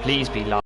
Please be live.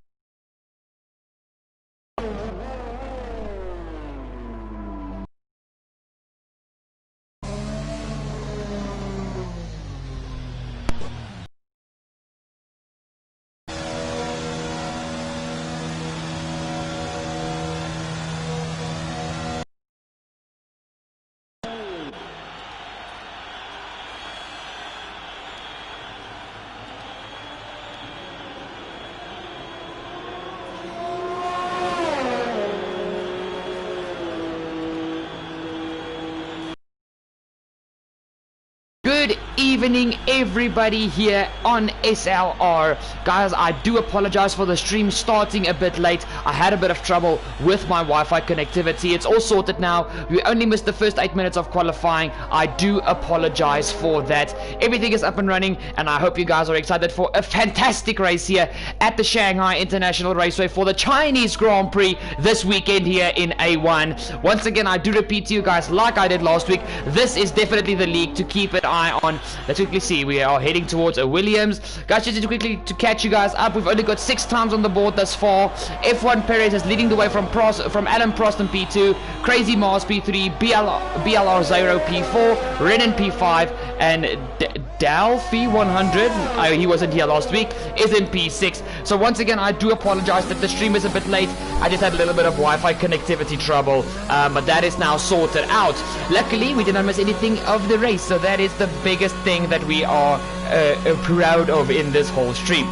Good evening everybody here on SLR. Guys, I do apologize for the stream starting a bit late. I had a bit of trouble with my Wi-Fi connectivity. It's all sorted now. We only missed the first 8 minutes of qualifying. I do apologize for that. Everything is up and running, and I hope you guys are excited for a fantastic race here at the Shanghai International Raceway for the Chinese Grand Prix this weekend here in A1. Once again, I do repeat to you guys, like I did last week, this is definitely the league to keep an eye on. Let's quickly see. We are heading towards a Williams. Guys, just quickly to catch you guys up, we've only got 6 times on the board thus far. F1 Perez is leading the way from Alan Prost in P2, Crazy Mars P3, BLR 0 P4, Renan P5, and Dalfi 100, he wasn't here last week, is in P6. So once again, I do apologize that the stream is a bit late. I just had a little bit of Wi-Fi connectivity trouble, but that is now sorted out. Luckily, we did not miss anything of the race, so that is the biggest thing that we are proud of in this whole stream.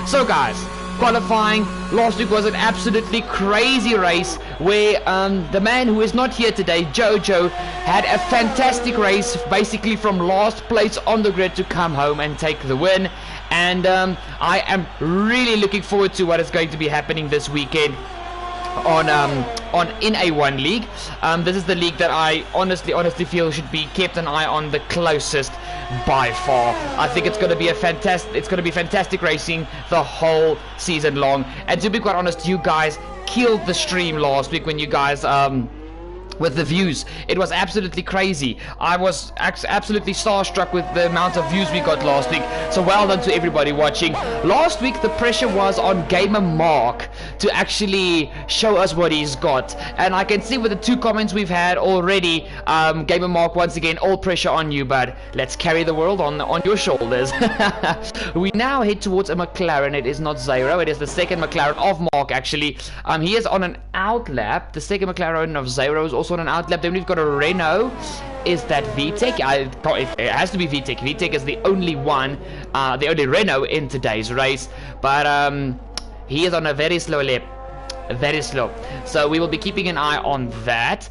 So guys, qualifying last week was an absolutely crazy race where the man who is not here today, Jojo, had a fantastic race, basically from last place on the grid to come home and take the win. And I am really looking forward to what is going to be happening this weekend on in A1 league. This is the league that I honestly feel should be kept an eye on the closest by far. I think it's going to be fantastic racing the whole season long. And to be quite honest, you guys killed the stream last week when you guys with the views. It was absolutely crazy. I was absolutely starstruck with the amount of views we got last week. So well done to everybody watching. Last week the pressure was on Gamer Mark to actually show us what he's got. And I can see with the 2 comments we've had already, Gamer Mark, once again, all pressure on you, bud. Let's carry the world on your shoulders. We now head towards a McLaren. It is not Zero. It is the second McLaren of Mark, actually. He is on an outlap. The second McLaren of Zero is also on an outlap. Then we've got a Renault. Is that VTEC? It has to be VTEC. VTEC is the only one, the only Renault in today's race. But he is on a very slow lap. Very slow. So we will be keeping an eye on that.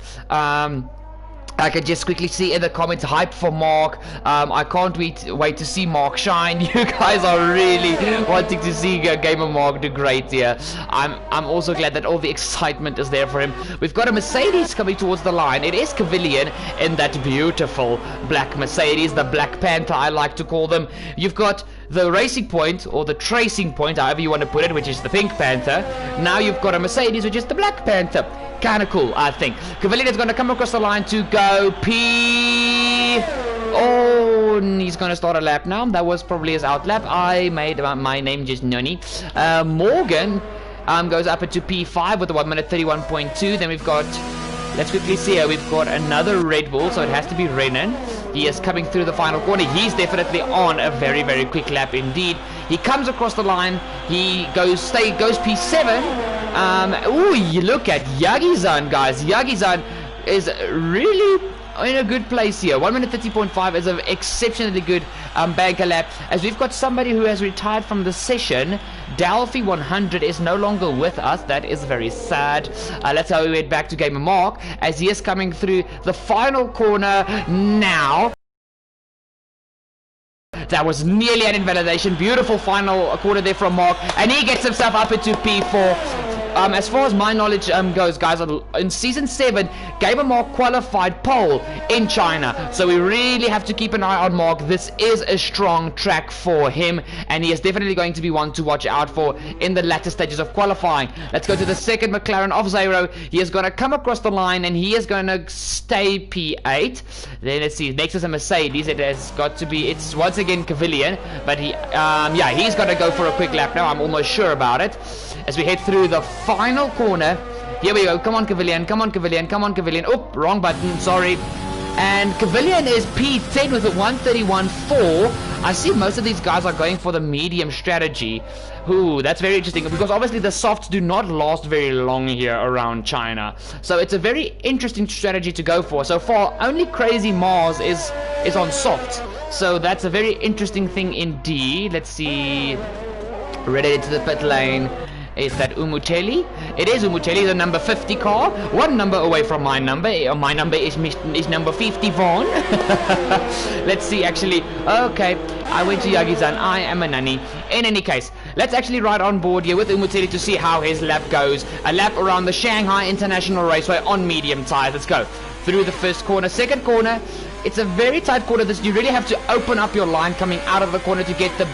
I can just quickly see in the comments, hype for Mark. I can't wait to see Mark shine. You guys are really wanting to see Gamer Mark do great here. I'm also glad that all the excitement is there for him. We've got a Mercedes coming towards the line. It is Cavalian in that beautiful black Mercedes, the Black Panther I like to call them. You've got the Racing Point, or the Tracing Point, however you want to put it, which is the Pink Panther. Now you've got a Mercedes, which is the Black Panther. Kind of cool, I think. Cavalian is going to come across the line to go P. Oh, he's going to start a lap now. That was probably his out lap. I made my name just Nunny. Morgan goes up into P5 with the 1 minute 31.2. Then we've got, let's quickly see here, we've got another Red Bull, so it has to be Renan. He is coming through the final corner. He's definitely on a very, very quick lap indeed. He comes across the line. He goes P7. You look at Yagi-san, guys. Yagi-san is really in a good place here. 1 minute 30.5 is an exceptionally good banker lap, as we've got somebody who has retired from the session. Dalfi 100 is no longer with us. That is very sad. Let's how we head back to Gamer Mark, as he is coming through the final corner now. That was nearly an invalidation. Beautiful final corner there from Mark, and he gets himself up into P4. As far as my knowledge goes, guys, in Season 7, Gamer Mark qualified pole in China. So we really have to keep an eye on Mark. This is a strong track for him, and he is definitely going to be one to watch out for in the latter stages of qualifying. Let's go to the second McLaren of Zero. He is going to come across the line, and he is going to stay P8. Then let's see, next is a Mercedes. It has got to be, it's once again Cavalian, but he, yeah, he's got to go for a quick lap now. I'm almost sure about it. As we head through the final corner, here we go. Come on, Cavalian. Come on, Cavalian. Come on, Cavalian. Oh, wrong button. Sorry. And Cavalian is P10 with a 131.4. I see most of these guys are going for the medium strategy. Ooh, that's very interesting, because obviously the softs do not last very long here around China. So it's a very interesting strategy to go for. So far, only Crazy Mars is on soft. So that's a very interesting thing indeed. Let's see. Ready into the pit lane. Is that Umuteli? It is Umuteli, the number 50 car. One number away from my number. My number is number 51. Let's see, actually. Okay, I went to Yagi-san. I am a nanny. In any case, let's actually ride on board here with Umuteli to see how his lap goes. A lap around the Shanghai International Raceway on medium tires. Let's go. Through the first corner. Second corner. It's a very tight corner. You really have to open up your line coming out of the corner to get the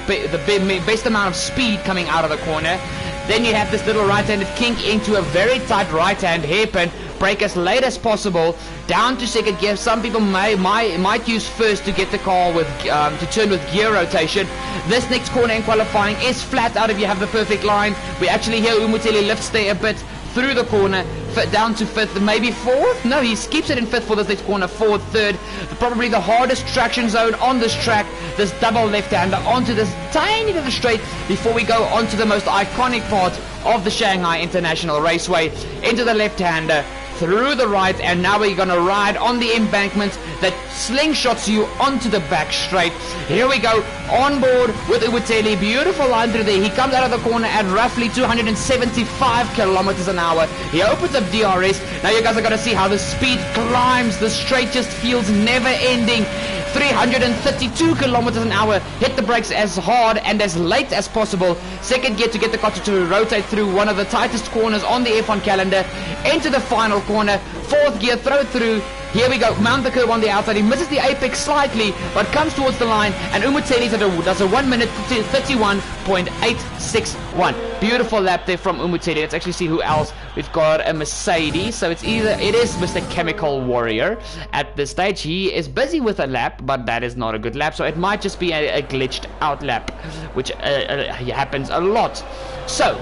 best amount of speed coming out of the corner. Then you have this little right-handed kink into a very tight right-hand hairpin. Brake as late as possible down to second gear. Some people might use first to get the car with to turn with gear rotation. This next corner in qualifying is flat out if you have the perfect line. We actually hear Umuteli lifts there a bit through the corner, down to fifth, maybe fourth. No, he keeps it in fifth for this next corner. Fourth, third. Probably the hardest traction zone on this track. This double left-hander onto this tiny little straight before we go onto the most iconic part of the Shanghai International Raceway. Into the left-hander, through the right, and now we're going to ride on the embankment that slingshots you onto the back straight. Here we go, on board with Umuteli. Beautiful line through there. He comes out of the corner at roughly 275 kilometers an hour. He opens up DRS. Now you guys are going to see how the speed climbs. The straight just feels never ending. 332 kilometers an hour. Hit the brakes as hard and as late as possible. Second gear to get the car to rotate through one of the tightest corners on the F1 calendar. Into the final corner. Fourth gear, throw through. Here we go, mount the curve on the outside. He misses the apex slightly, but comes towards the line, and Umuteli does a 1 minute 31.861. Beautiful lap there from Umuteli. Let's actually see who else. We've got a Mercedes, so it is Mr. Chemical Warrior at this stage. He is busy with a lap, but that is not a good lap, so it might just be a glitched out lap, which happens a lot. So,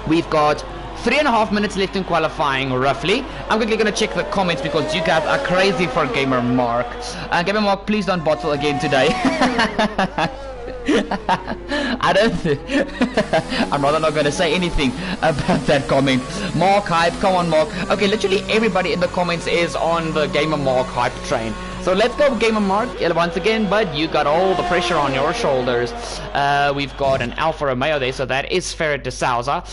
we've got 3.5 minutes left in qualifying, roughly. I'm quickly going to check the comments because you guys are crazy for Gamer Mark. Gamer Mark, please don't bottle again today. I don't I'm rather not going to say anything about that comment. Mark hype, come on Mark. Okay, literally everybody in the comments is on the Gamer Mark hype train. So let's go Gamer Mark once again, but you got all the pressure on your shoulders. We've got an Alfa Romeo there, so that is Ferret de Souza.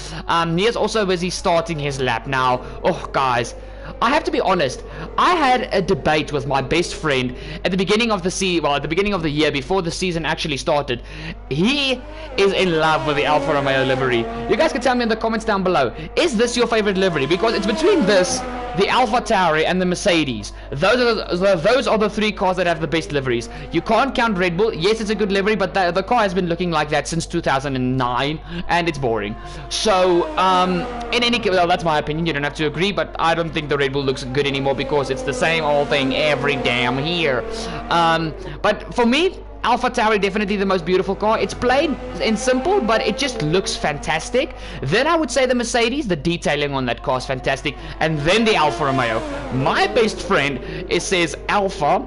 He is also busy starting his lap now. Oh guys, I have to be honest, I had a debate with my best friend at the beginning of the year before the season actually started. He is in love with the Alfa Romeo livery. You guys can tell me in the comments down below, is this your favorite livery? Because it's between this, the Alfa Tauri, and the Mercedes. Those are the three cars that have the best liveries. You can't count Red Bull. Yes, it's a good livery, but the car has been looking like that since 2009, and it's boring. So, in any case, well, that's my opinion. You don't have to agree, but I don't think the Red Bull looks good anymore because it's the same old thing every damn year. But for me, Alfa Tauri definitely the most beautiful car. It's plain and simple, but it just looks fantastic. Then I would say the Mercedes, the detailing on that car is fantastic, and then the Alfa Romeo. My best friend says Alfa,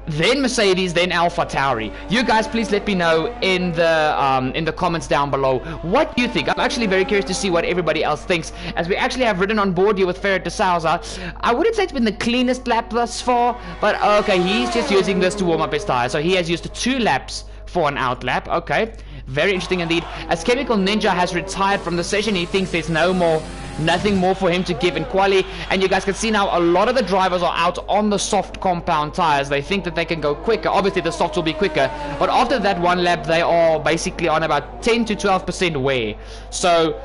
then Mercedes, then Alfa Tauri. You guys please let me know in the comments down below what you think. I'm actually very curious to see what everybody else thinks, as we actually have ridden on board here with Ferret de Souza. I wouldn't say it's been the cleanest lap thus far, but okay, he's just using this to warm up his tires, so he has used 2 laps for an out lap. Okay, very interesting indeed. As Chemical Ninja has retired from the session, he thinks there's nothing more for him to give in quali, and you guys can see now a lot of the drivers are out on the soft compound tires. They think that they can go quicker. Obviously the softs will be quicker, but after that one lap they are basically on about 10 to 12% wear. So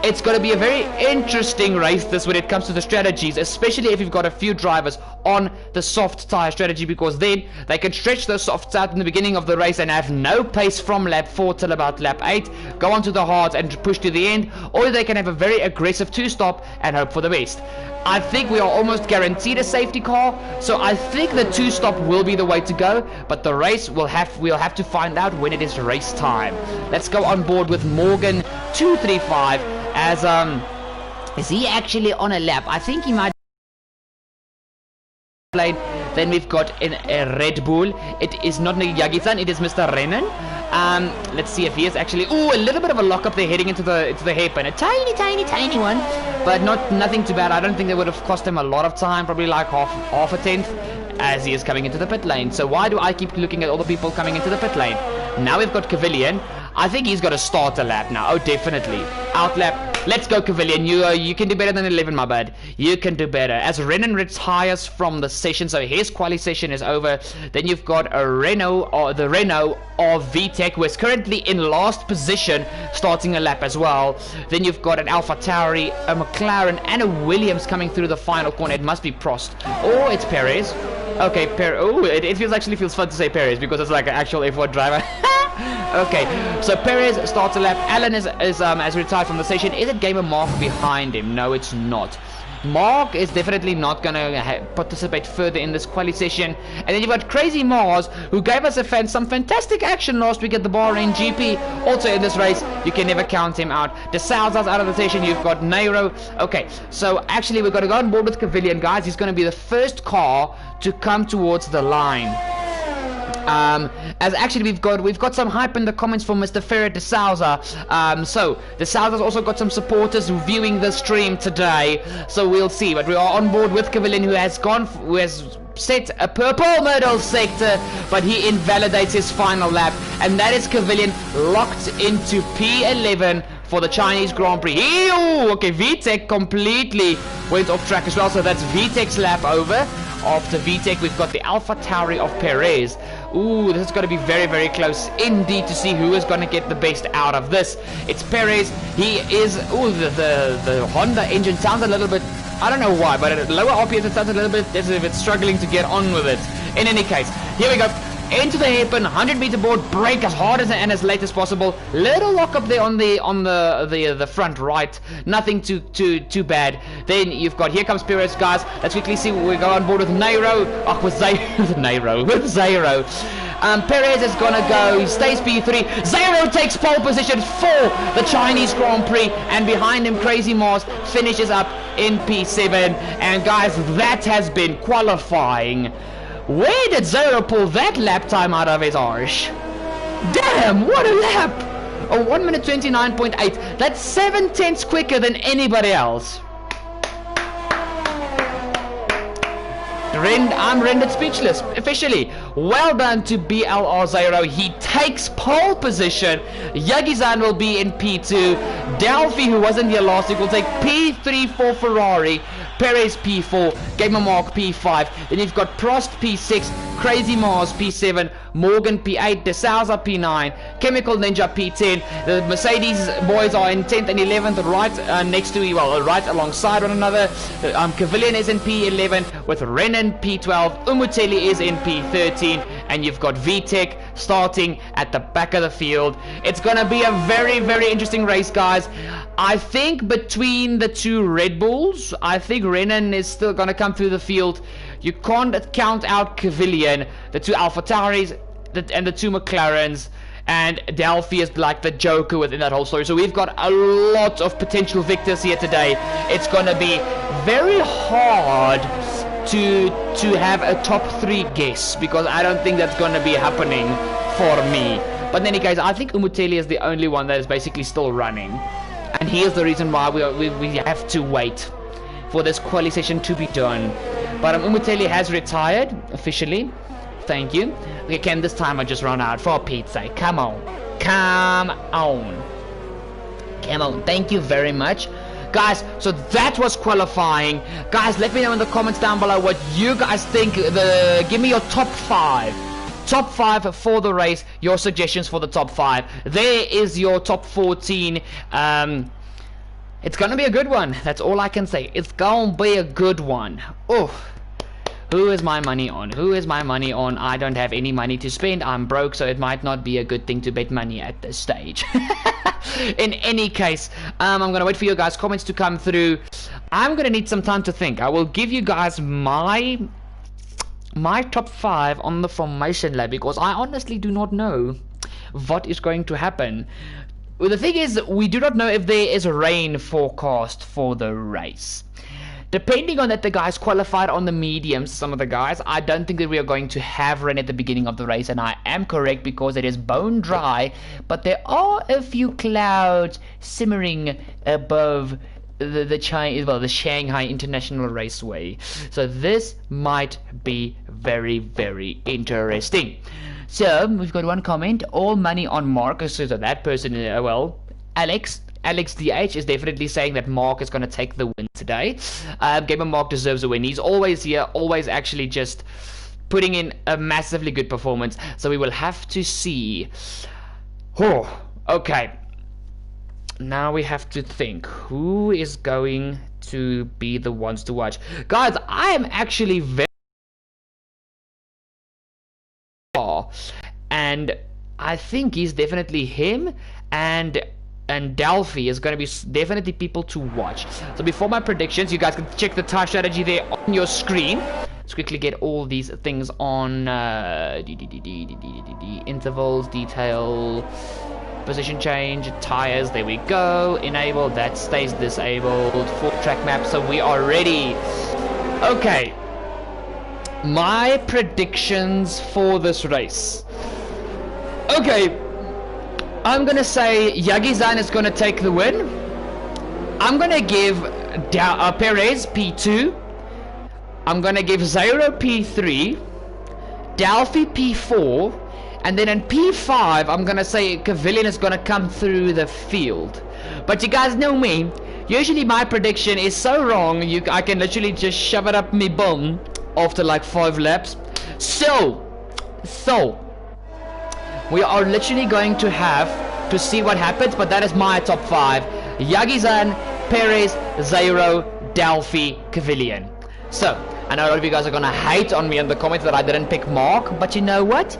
It's going to be a very interesting race this when it comes to the strategies, especially if you've got a few drivers on the soft tire strategy, because then they can stretch those softs out in the beginning of the race and have no pace from lap 4 till about lap 8, go on to the hards and push to the end, or they can have a very aggressive 2-stop and hope for the best. I think we are almost guaranteed a safety car, so I think the 2-stop will be the way to go, but the race we'll have to find out when it is race time. Let's go on board with Morgan 235 as is he actually on a lap? I think he might. Then we've got a Red Bull. It is not Yagi-san, it is Mr. Renan. Let's see if he is actually. Ooh, a little bit of a lock up there heading into the hairpin. A tiny one, but nothing too bad. I don't think that would have cost him a lot of time, probably like half a tenth, as he is coming into the pit lane. So why do I keep looking at all the people coming into the pit lane? Now we've got Cavillion. I think he's got to start a lap now. Oh, definitely. Out lap. Let's go, Cavillion. You can do better than 11, my bud. You can do better. As Renan retires from the session, so his quali session is over. Then you've got a Renault, or the Renault of VTEC, who is currently in last position, starting a lap as well. Then you've got an AlphaTauri, a McLaren, and a Williams coming through the final corner. It must be Prost. Or it's Perez. Okay, it feels fun to say Perez because it's like an actual F1 driver. Okay, so Perez starts a lap. Alan has retired from the station. Is it Gamer Mark behind him? No, it's not. Mark is definitely not going to participate further in this quali session. And then you've got Crazy Mars, who gave us some fantastic action last week at the Bahrain GP. Also in this race, you can never count him out. De Salza's out of the session. You've got Nairo. Okay, so actually we're going to go on board with Cavillion, guys. He's going to be the first car to come towards the line. As actually we've got some hype in the comments from Mr. Ferret De Souza. So De Souza's also got some supporters viewing the stream today. So we'll see. But we are on board with Cavillion, who has set a purple middle sector, but he invalidates his final lap, and that is Cavillion locked into P11 for the Chinese Grand Prix. Okay, VTEC completely went off track as well, so that's VTEC's lap over. After VTEC, we've got the AlphaTauri of Perez. Ooh, this is going to be very, very close indeed to see who is going to get the best out of this. It's Perez. He is. Ooh, the Honda engine sounds a little bit. I don't know why, but at lower RPMs it sounds a little bit as if it's struggling to get on with it. In any case, here we go. Into the hairpin, 100-meter board, brake as hard and as late as possible. Little lock up there on the front right. Nothing too bad. Then you've got, here comes Perez, guys. Let's quickly see what we go on board with Nairo. Oh, with Zairo. Perez is gonna go. He stays P3. Zairo takes pole position for the Chinese Grand Prix, and behind him, Crazy Mars finishes up in P7. And guys, that has been qualifying. Where did Zairo pull that lap time out of his arse? Damn, what a lap! Oh, 1 minute 29.8. That's 7 tenths quicker than anybody else. I'm rendered speechless, officially. Well done to BLR Zairo. He takes pole position. Yagi-san will be in P2. Delphi, who wasn't here last week, will take P3 for Ferrari. Perez P4, Gamer Mark P5. Then you've got Prost P6, Crazy Mars P7, Morgan P8, De Souza P9, Chemical Ninja P10. The Mercedes boys are in 10th and 11th, right next to, right alongside one another. Cavillion is in P11 with Renan P12, Umutelli is in P13, and you've got VTEC starting at the back of the field. It's going to be a very, very interesting race, guys. I think between the two Red Bulls, I think Renan is still going to come through the field. You can't count out Cavillion, the two AlphaTauris, and the two McLarens, and Delphi is like the joker within that whole story. So we've got a lot of potential victors here today. It's going to be very hard to have a top 3 guess, because I don't think that's going to be happening for me. But in any case, I think Umutelli is the only one that is basically still running. And here's the reason why we have to wait for this quali session to be done. But Umutelli has retired officially. Thank you. Okay, Ken, this time I just run out for Pete's sake. Come on. Thank you very much. Guys, so that was qualifying. Guys, let me know in the comments down below what you guys think. Give me your top 5. Top 5 for the race. Your suggestions for the top 5. There is your top 14 It's gonna be a good one. That's all I can say. It's gonna be a good one. Oh, who is my money on? Who is my money on? I don't have any money to spend. I'm broke, so it might not be a good thing to bet money at this stage. In any case, I'm gonna wait for your guys' comments to come through. I'm gonna need some time to think. I will give you guys my top 5 on the formation lab, because I honestly do not know what is going to happen. Well, the thing is, we do not know if there is a rain forecast for the race. Depending on that, the guys qualified on the mediums, some of the guys, I don't think that we are going to have rain at the beginning of the race, and I am correct because it is bone dry, but there are a few clouds simmering above the Shanghai International Raceway. So this might be very, very interesting. So we've got one comment: all money on Marcus. So that person, well, Alex DH is definitely saying that Mark is going to take the win today. Gamer Mark deserves a win. He's always here, always actually just putting in a massively good performance. So we will have to see. Oh, okay. Now we have to think who is going to be the ones to watch. Guys, I am actually very and I think he's definitely him, and Delphi is going to be definitely people to watch. So before my predictions, you guys can check the tire strategy there on your screen. Let's quickly get all these things on intervals, detail, position change, tires, there we go, enable, that stays disabled, full track map, so we are ready. Okay, my predictions for this race. Okay, I'm gonna say Yagi-san is gonna take the win. I'm gonna give Perez P2. I'm gonna give Zairo P3, Delphi P4, and then in P5 I'm gonna say Cavilian is gonna come through the field. But you guys know me, usually my prediction is so wrong, I can literally just shove it up me bum after like 5 laps. So we are literally going to have to see what happens, but that is my top 5. Yagi-san, Perez, Zairo, Delphi, Cavilian. So, I know a lot of you guys are gonna hate on me in the comments that I didn't pick Mark, but you know what?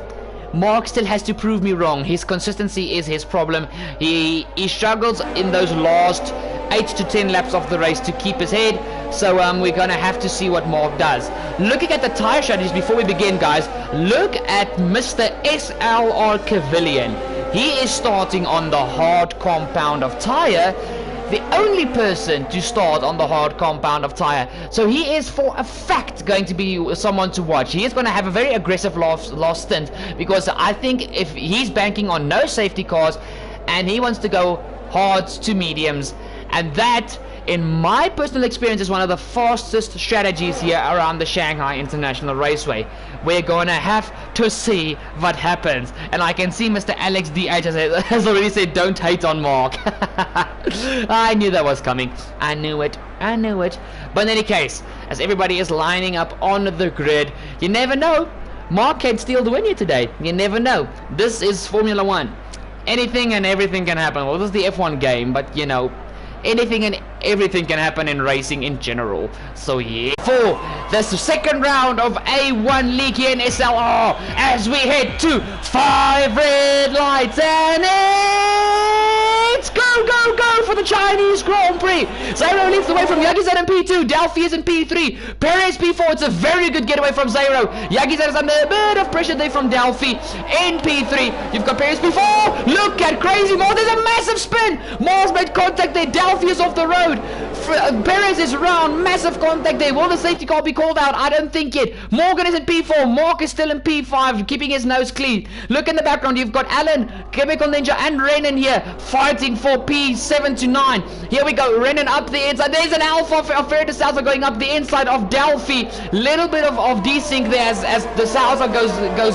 Mark still has to prove me wrong. His consistency is his problem. He struggles in those last 8 to 10 laps of the race to keep his head. So we're gonna have to see what Mark does. Looking at the tire strategies before we begin, guys, look at Mr. SLR Cavilian. He is starting on the hard compound of tire. The only person to start on the hard compound of tire. So he is for a fact going to be someone to watch. He is going to have a very aggressive last stint, because I think if he's banking on no safety cars and he wants to go hards to mediums, and that, in my personal experience, is one of the fastest strategies here around the Shanghai International Raceway. We're gonna have to see what happens. And I can see Mr. Alex DH has already said, don't hate on Mark. I knew that was coming. I knew it. But in any case, as everybody is lining up on the grid, you never know. Mark can steal the win here today. You never know. This is Formula 1. Anything and everything can happen. Well, this is the F1 game, but you know, anything and everything can happen in racing in general. So yeah, for the second round of A1 League here in SLR, as we head to 5 red lights, and it's go for the Chinese Grand Prix. Zairo leads the way from Yagi-san in P2. Delphi is in P3. Perez P4. It's a very good getaway from Zairo. Yagi-san is under a bit of pressure there from Delphi in P3. You've got Perez P4. Look at Crazy Moore. There's a massive spin. Moore's made contact there. Delphi is off the road. Perez is around. Massive contact there. Will the safety car be called out? I don't think yet. Morgan is in P4. Mark is still in P5, keeping his nose clean. Look in the background. You've got Alan, Chemical Ninja, and Renan here fighting for P7 to 9. Here we go. Renan up the inside. There's an Alpha of Ferris Salsa going up the inside of Delphi. Little bit of desync there as the Salsa goes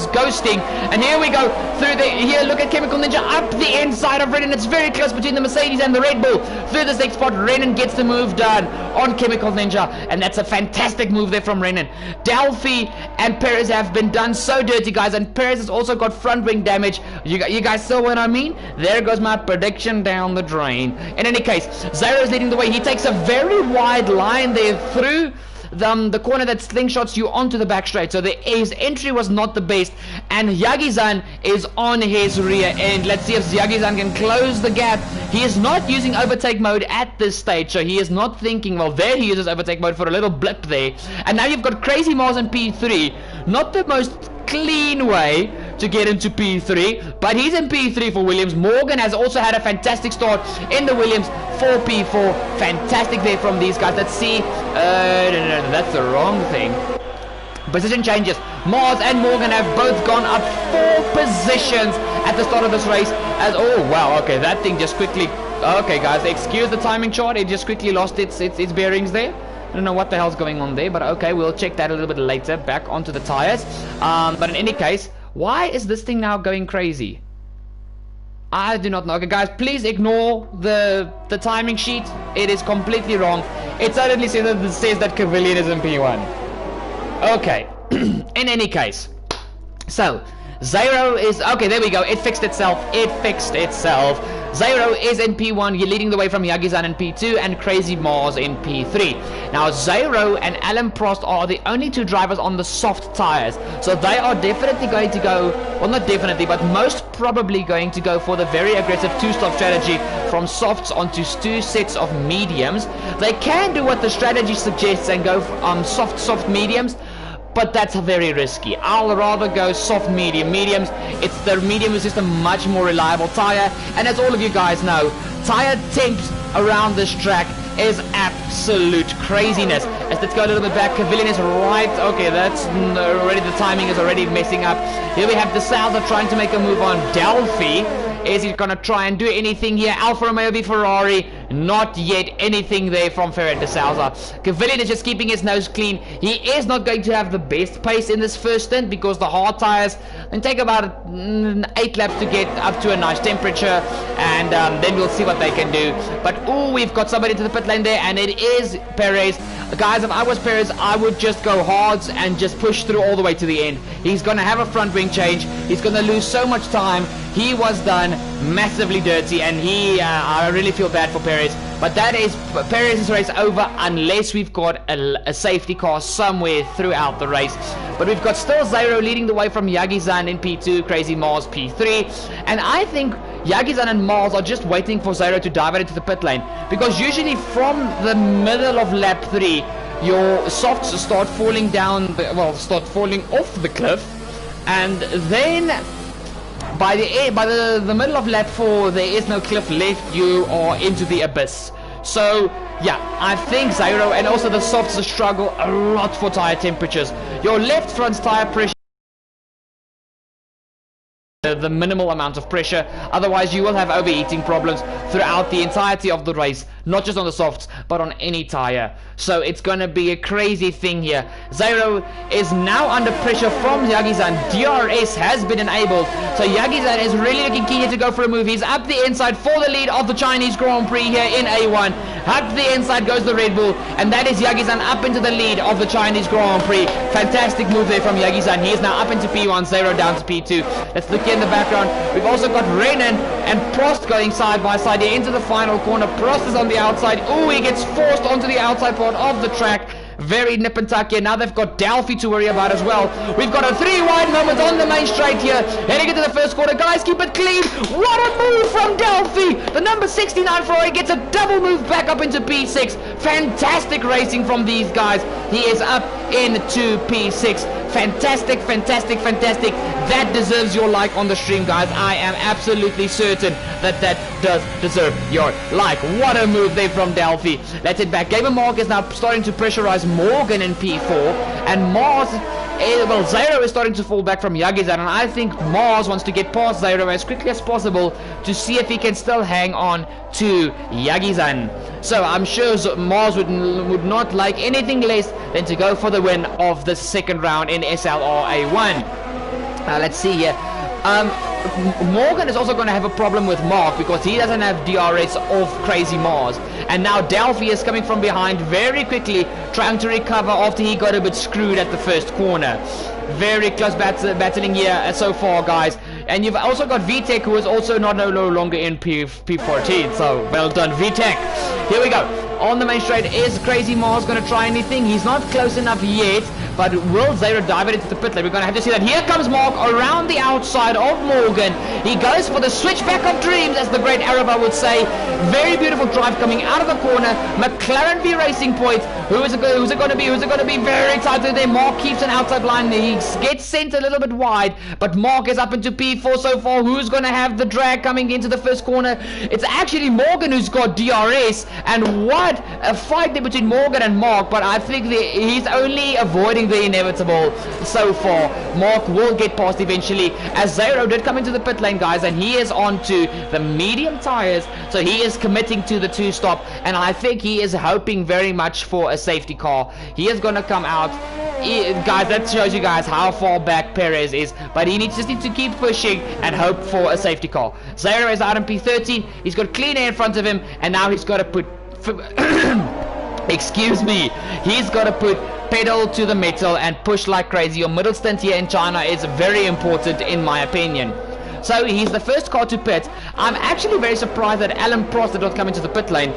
ghosting. And here we go through the here. Look at Chemical Ninja up the inside of Renan. It's very close between the Mercedes and the Red Bull. Through the 6th spot, Renan gets the move move done on Chemical Ninja, and that's a fantastic move there from Renan. Delphi and Perez have been done so dirty, guys, and Perez has also got front wing damage. You guys saw what I mean? There goes my prediction down the drain. In any case, Zyro is leading the way. He takes a very wide line there through the corner that slingshots you onto the back straight. So his entry was not the best, and Yagi-san is on his rear end. Let's see if Yagi-san can close the gap. He is not using overtake mode at this stage, so he is not thinking, well, there he uses overtake mode for a little blip there. And now you've got Crazy Mars in P3. Not the most clean way to get into P3, but he's in P3 for Williams. Morgan has also had a fantastic start in the Williams for P4. Fantastic there from these guys. Let's see. No, that's the wrong thing. Position changes. Mars and Morgan have both gone up 4 positions at the start of this race. As oh wow, okay, that thing just quickly. Okay, guys, excuse the timing chart. It just quickly lost its bearings there. I don't know what the hell's going on there, but okay, we'll check that a little bit later. Back onto the tires. But in any case, why is this thing now going crazy? I do not know. Okay, guys, please ignore the timing sheet. It is completely wrong. It suddenly says that Cavalian is in P1. Okay. In any case, so Zyro is okay. There we go. It fixed itself. It fixed itself. Zyro is in P1, you're leading the way from Yagi-san in P2 and Crazy Mars in P3. Now Zyro and Alan Prost are the only 2 drivers on the soft tires, so they are definitely going to go, well, not definitely, but most probably going to go for the very aggressive 2-stop strategy from softs onto 2 sets of mediums. They can do what the strategy suggests and go soft mediums, but that's very risky. I'll rather go soft mediums. It's the medium is just a much more reliable tire, and as all of you guys know, tire temps around this track is absolute craziness. Let's go a little bit back. Cavalian is right. Okay, that's already, the timing is already messing up. Here we have the Salza trying to make a move on Delphi. Is he gonna try and do anything here? Alfa Romeo v Ferrari, not yet anything there from Ferret de Souza. Cavalian is just keeping his nose clean. He is not going to have the best pace in this first stint because the hard tires can take about 8 laps to get up to a nice temperature, and then we'll see what they can do. But oh, we've got somebody to the pit lane there, and it is Perez. Guys, if I was Perez, I would just go hards and just push through all the way to the end. He's gonna have a front wing change. He's gonna lose so much time. He was done massively dirty, and I really feel bad for Perez. But that is Perez's race over unless we've got a safety car somewhere throughout the race. But we've got still Zyro leading the way from Yagi-san in P2, Crazy Mars P3. And I think Yagi-san and Mars are just waiting for Zyro to dive into the pit lane. Because usually from the middle of lap 3, your softs start falling down, start falling off the cliff. And then by the middle of lap 4, there is no cliff left. You are into the abyss. So yeah, I think Zyro and also the softs struggle a lot for tire temperatures. Your left front tire pressure, the minimal amount of pressure, otherwise you will have overheating problems throughout the entirety of the race, not just on the softs but on any tire. So it's gonna be a crazy thing here. Zyro is now under pressure from Yagi-san. DRS has been enabled, so Yagi-san is really looking keen here to go for a move. He's up the inside for the lead of the Chinese Grand Prix here in A1. Up the inside goes the Red Bull, and that is Yagi-san up into the lead of the Chinese Grand Prix. Fantastic move there from Yagi-san. He is now up into P1, Zyro down to P2. Let's look here in the background. We've also got Renan and Prost going side by side here into the final corner. Prost is on the outside. Oh, he gets forced onto the outside part of the track. Very nip and tuck here. Now they've got Delphi to worry about as well. We've got a 3 wide moment on the main straight here. Heading into the first quarter. Guys, keep it clean. What a move from Delphi. The number 69 Ferrari gets a double move back up into P6. Fantastic racing from these guys. He is up into P6. Fantastic, fantastic, fantastic. That deserves your like on the stream, guys. I am absolutely certain that does deserve your like. What a move there from Delphi. Let's head back. Gamer Mark is now starting to pressurize Morgan in P4, and Mars, well, Zyro is starting to fall back from Yagi-san, and I think Mars wants to get past Zyro as quickly as possible to see if he can still hang on to Yagi-san. So I'm sure Mars would not like anything less than to go for the win of the second round in SLR A1. Let's see here. Morgan is also going to have a problem with Mark because he doesn't have DRS of Crazy Mars. And now Delphi is coming from behind very quickly, trying to recover after he got a bit screwed at the first corner. Very close battling here so far, guys. And you've also got VTech, who is also no longer in P14. So, well done, VTech. Here we go. On the main straight, is Crazy Mars going to try anything? He's not close enough yet, but will Zero dive it into the pit lane? We're going to have to see that. Here comes Mark around the outside of Morgan. He goes for the switchback of dreams, as the great Araba would say. Very beautiful drive coming out of the corner. McLaren v Racing Point. Who's it going to be? Who's it going to be? Very tight there. Mark keeps an outside line. He gets sent a little bit wide, but Mark is up into P4 so far. Who's going to have the drag coming into the first corner? It's actually Morgan who's got DRS, and what a fight there between Morgan and Mark, but I think he's only avoiding the inevitable so far. Mark will get past eventually, as Zero did come into the pit lane, guys, and he is onto the medium tires, so he is committing to the 2-stop, and I think he is hoping very much for a safety car. He is going to come out. Guys, that shows you guys how far back Perez is, but he just needs to keep pushing and hope for a safety car. Zero is out in P13. He's got clean air in front of him, and now he's got to put excuse me, he's got to put pedal to the metal and push like crazy. Your middle stint here in China is very important, in my opinion. So he's the first car to pit. I'm actually very surprised that Alan Prost did not come into the pit lane.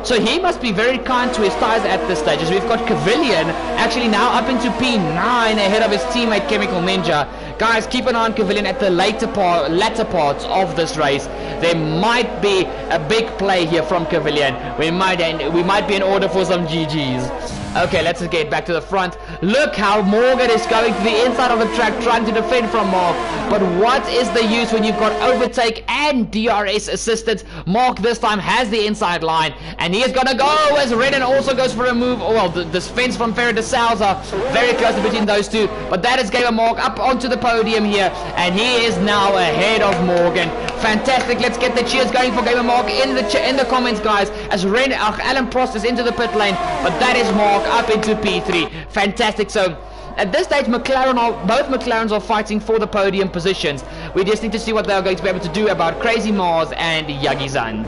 So he must be very kind to his tires at this stage, as we've got Cavillion actually now up into P9 ahead of his teammate Chemical Ninja. Guys, keep an eye on Cavillion at the latter parts of this race. There might be a big play here from Cavillion. We might be in order for some GGs. Okay, let's get back to the front. Look how Morgan is going to the inside of the track, trying to defend from Mark. But what is the use when you've got overtake and DRS assistance? Mark this time has the inside line, and he is going to go as Redden also goes for a move. Oh, well, the fence from Ferrer de Souza, very close between those two. But that is Gamer Mark up onto the podium here, and he is now ahead of Morgan. Fantastic. Let's get the cheers going for Gamer Mark in the comments, guys, as Alan Prost is into the pit lane, but that is Mark up into P3. Fantastic. So at this stage, both McLarens are fighting for the podium positions. We just need to see what they are going to be able to do about Crazy Mars and Yagi-san.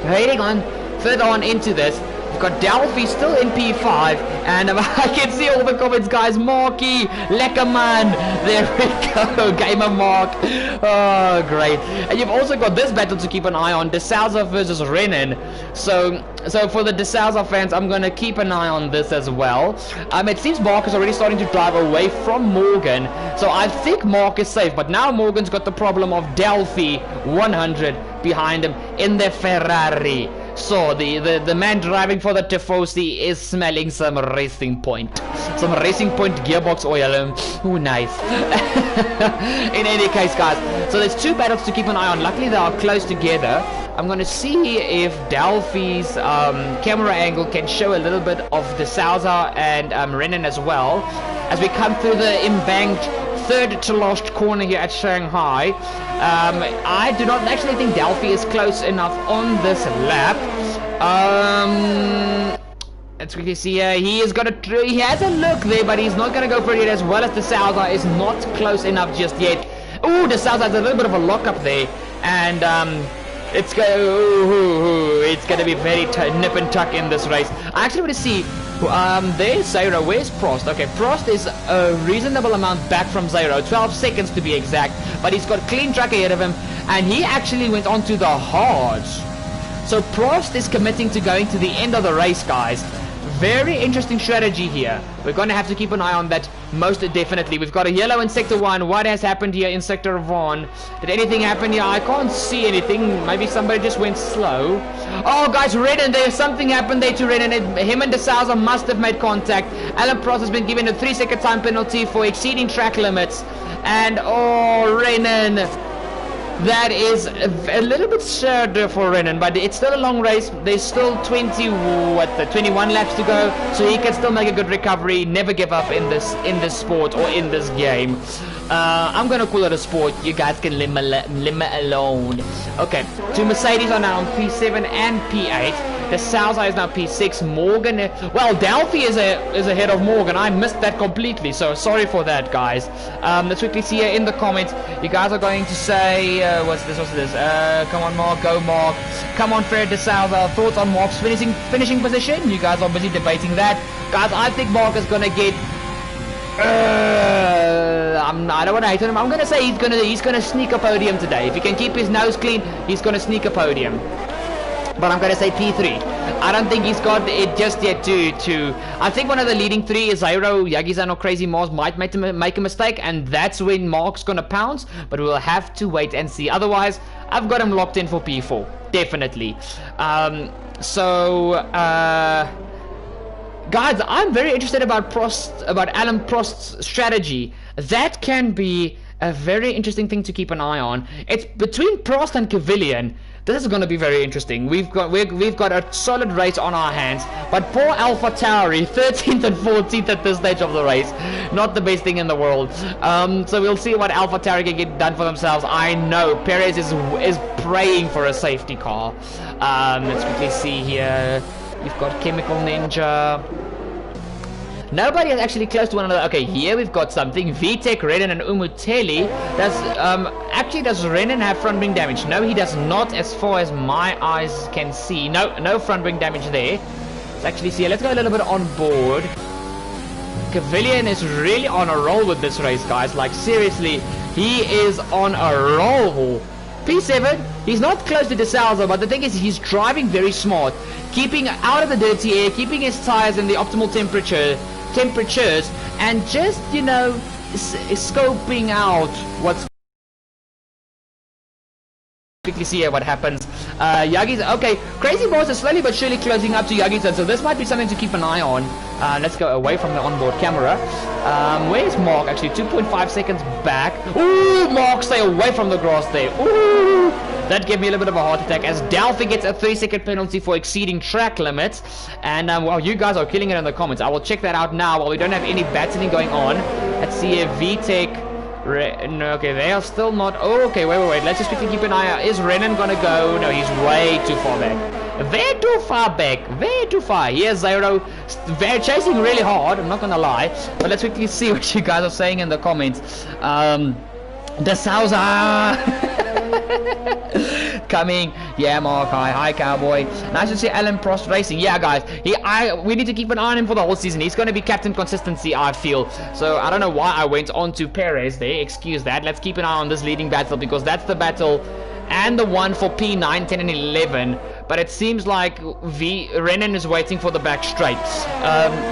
Heading on further on into this, we've got Delphi still in P5, and I can see all the comments, guys. Marky, Leckerman, there we go, Gamer Mark. Oh, great. And you've also got this battle to keep an eye on, De Souza versus Renan. So for the De Souza fans, I'm going to keep an eye on this as well. It seems Mark is already starting to drive away from Morgan, so I think Mark is safe, but now Morgan's got the problem of Delphi 100 behind him in the Ferrari. So the man driving for the Tifosi is smelling some Racing Point. Some Racing Point gearbox oil. Ooh, nice. In any case, guys, so there's two battles to keep an eye on. Luckily, they are close together. I'm going to see if Delphi's camera angle can show a little bit of De Souza and Renan as well, as we come through the embanked third to last corner here at Shanghai. I do not actually think Delphi is close enough on this lap. Let's quickly see here. He has a look there, but he's not going to go for it yet, as well as De Souza is not close enough just yet. Ooh, De Souza has a little bit of a lock up there, and it's going to be very nip and tuck in this race. I actually want to see. There's Zairo. Where's Prost? Okay, Prost is a reasonable amount back from Zairo, 12 seconds to be exact, but he's got clean track ahead of him, and he actually went on to the hards. So Prost is committing to going to the end of the race, guys. Very interesting strategy here. We're going to have to keep an eye on that most definitely. We've got a yellow in Sector 1. What has happened here in Sector 1? Did anything happen here? I can't see anything. Maybe somebody just went slow. Oh, guys, Redden, there's something happened there to Redden. Him and De Souza must have made contact. Alan Prost has been given a 3-second time penalty for exceeding track limits. And, oh, Redden. That is a little bit sad for Renan, but it's still a long race. There's still 21 laps to go, so he can still make a good recovery. Never give up in this sport or in this game. I'm gonna call it a sport. You guys can leave me alone. Okay, two Mercedes are now on P7 and P8. The South is now P6. Morgan, well, Delphi is ahead of Morgan. I missed that completely, so sorry for that, guys. Let's quickly see here in the comments. You guys are going to say, what's this? Come on, Mark, go Mark. Come on, Fred De Souza. Thoughts on Mark's finishing position? You guys are busy debating that. Guys, I think Mark is gonna get. I don't want to hate on him. I'm gonna say he's gonna sneak a podium today. If he can keep his nose clean, he's gonna sneak a podium. But I'm gonna say P3. I don't think he's got it just yet to I think one of the leading three is Zairo, Yagizan or Crazy Mars might make a mistake, and that's when Mark's gonna pounce, but we'll have to wait and see. Otherwise, I've got him locked in for P4. Definitely. Guys, I'm very interested about Alan Prost's strategy. That can be a very interesting thing to keep an eye on. It's between Prost and Cavillion. This is going to be very interesting. We've got a solid race on our hands, but poor Alpha Tauri, 13th and 14th at this stage of the race, not the best thing in the world. So we'll see what Alpha Tauri can get done for themselves. I know Perez is praying for a safety car. Let's quickly see here. We've got Chemical Ninja. Nobody is actually close to one another. Okay, here we've got something. VTech, Renan, and Umuteli. Does Renan have front wing damage? No, he does not, as far as my eyes can see. No front wing damage there. Let's actually see. Let's go a little bit on board. Cavillion is really on a roll with this race, guys. Like, seriously, he is on a roll. P7, he's not close to De Souza, but the thing is, he's driving very smart, keeping out of the dirty air, keeping his tires in the optimal temperatures, and just, you know, scoping out what's. Quickly see here what happens. Yagi's okay. Crazy Boss is slowly but surely closing up to Yagi's, so this might be something to keep an eye on. Let's go away from the onboard camera. Where's Mark? Actually, 2.5 seconds back. Ooh, Mark, stay away from the grass there. Ooh, that gave me a little bit of a heart attack as Delphi gets a 3-second penalty for exceeding track limits. And well, you guys are killing it in the comments. I will check that out now while we don't have any battling going on. Let's see here. VTech. No, okay, they are still not. Oh, okay, wait. Let's just quickly keep an eye out. Is Renan gonna go? No, he's way too far back. Way too far back. Way too far. Here's Zairo. They're chasing really hard. I'm not gonna lie. But let's quickly see what you guys are saying in the comments. De Souza. Coming. Yeah, Mark. Hi, Cowboy. Nice to see Alan Prost racing. Yeah, guys. We need to keep an eye on him for the whole season. He's going to be captain consistency, I feel. So I don't know why I went on to Perez there. Excuse that. Let's keep an eye on this leading battle because that's the battle and the one for P9, 10, and 11. But it seems like Renan is waiting for the back straight.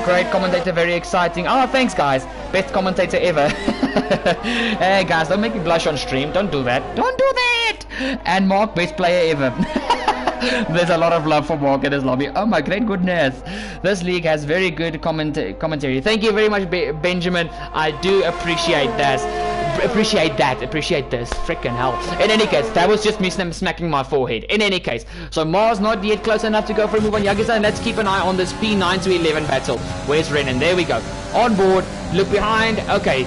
Great commentator, very exciting. Oh, thanks, guys. Best commentator ever. Hey, guys, don't make me blush on stream. Don't do that. Don't do that. And Mark, best player ever. There's a lot of love for Mark in his lobby. Oh my great goodness. This league has very good commentary. Thank you very much, Benjamin. I do appreciate that. Appreciate this. Freaking hell. In any case, that was just me smacking my forehead. In any case, so Mars not yet close enough to go for a move on Yagiza. Let's keep an eye on this P9 to 11 battle. Where's Renan? There we go. On board. Look behind. Okay.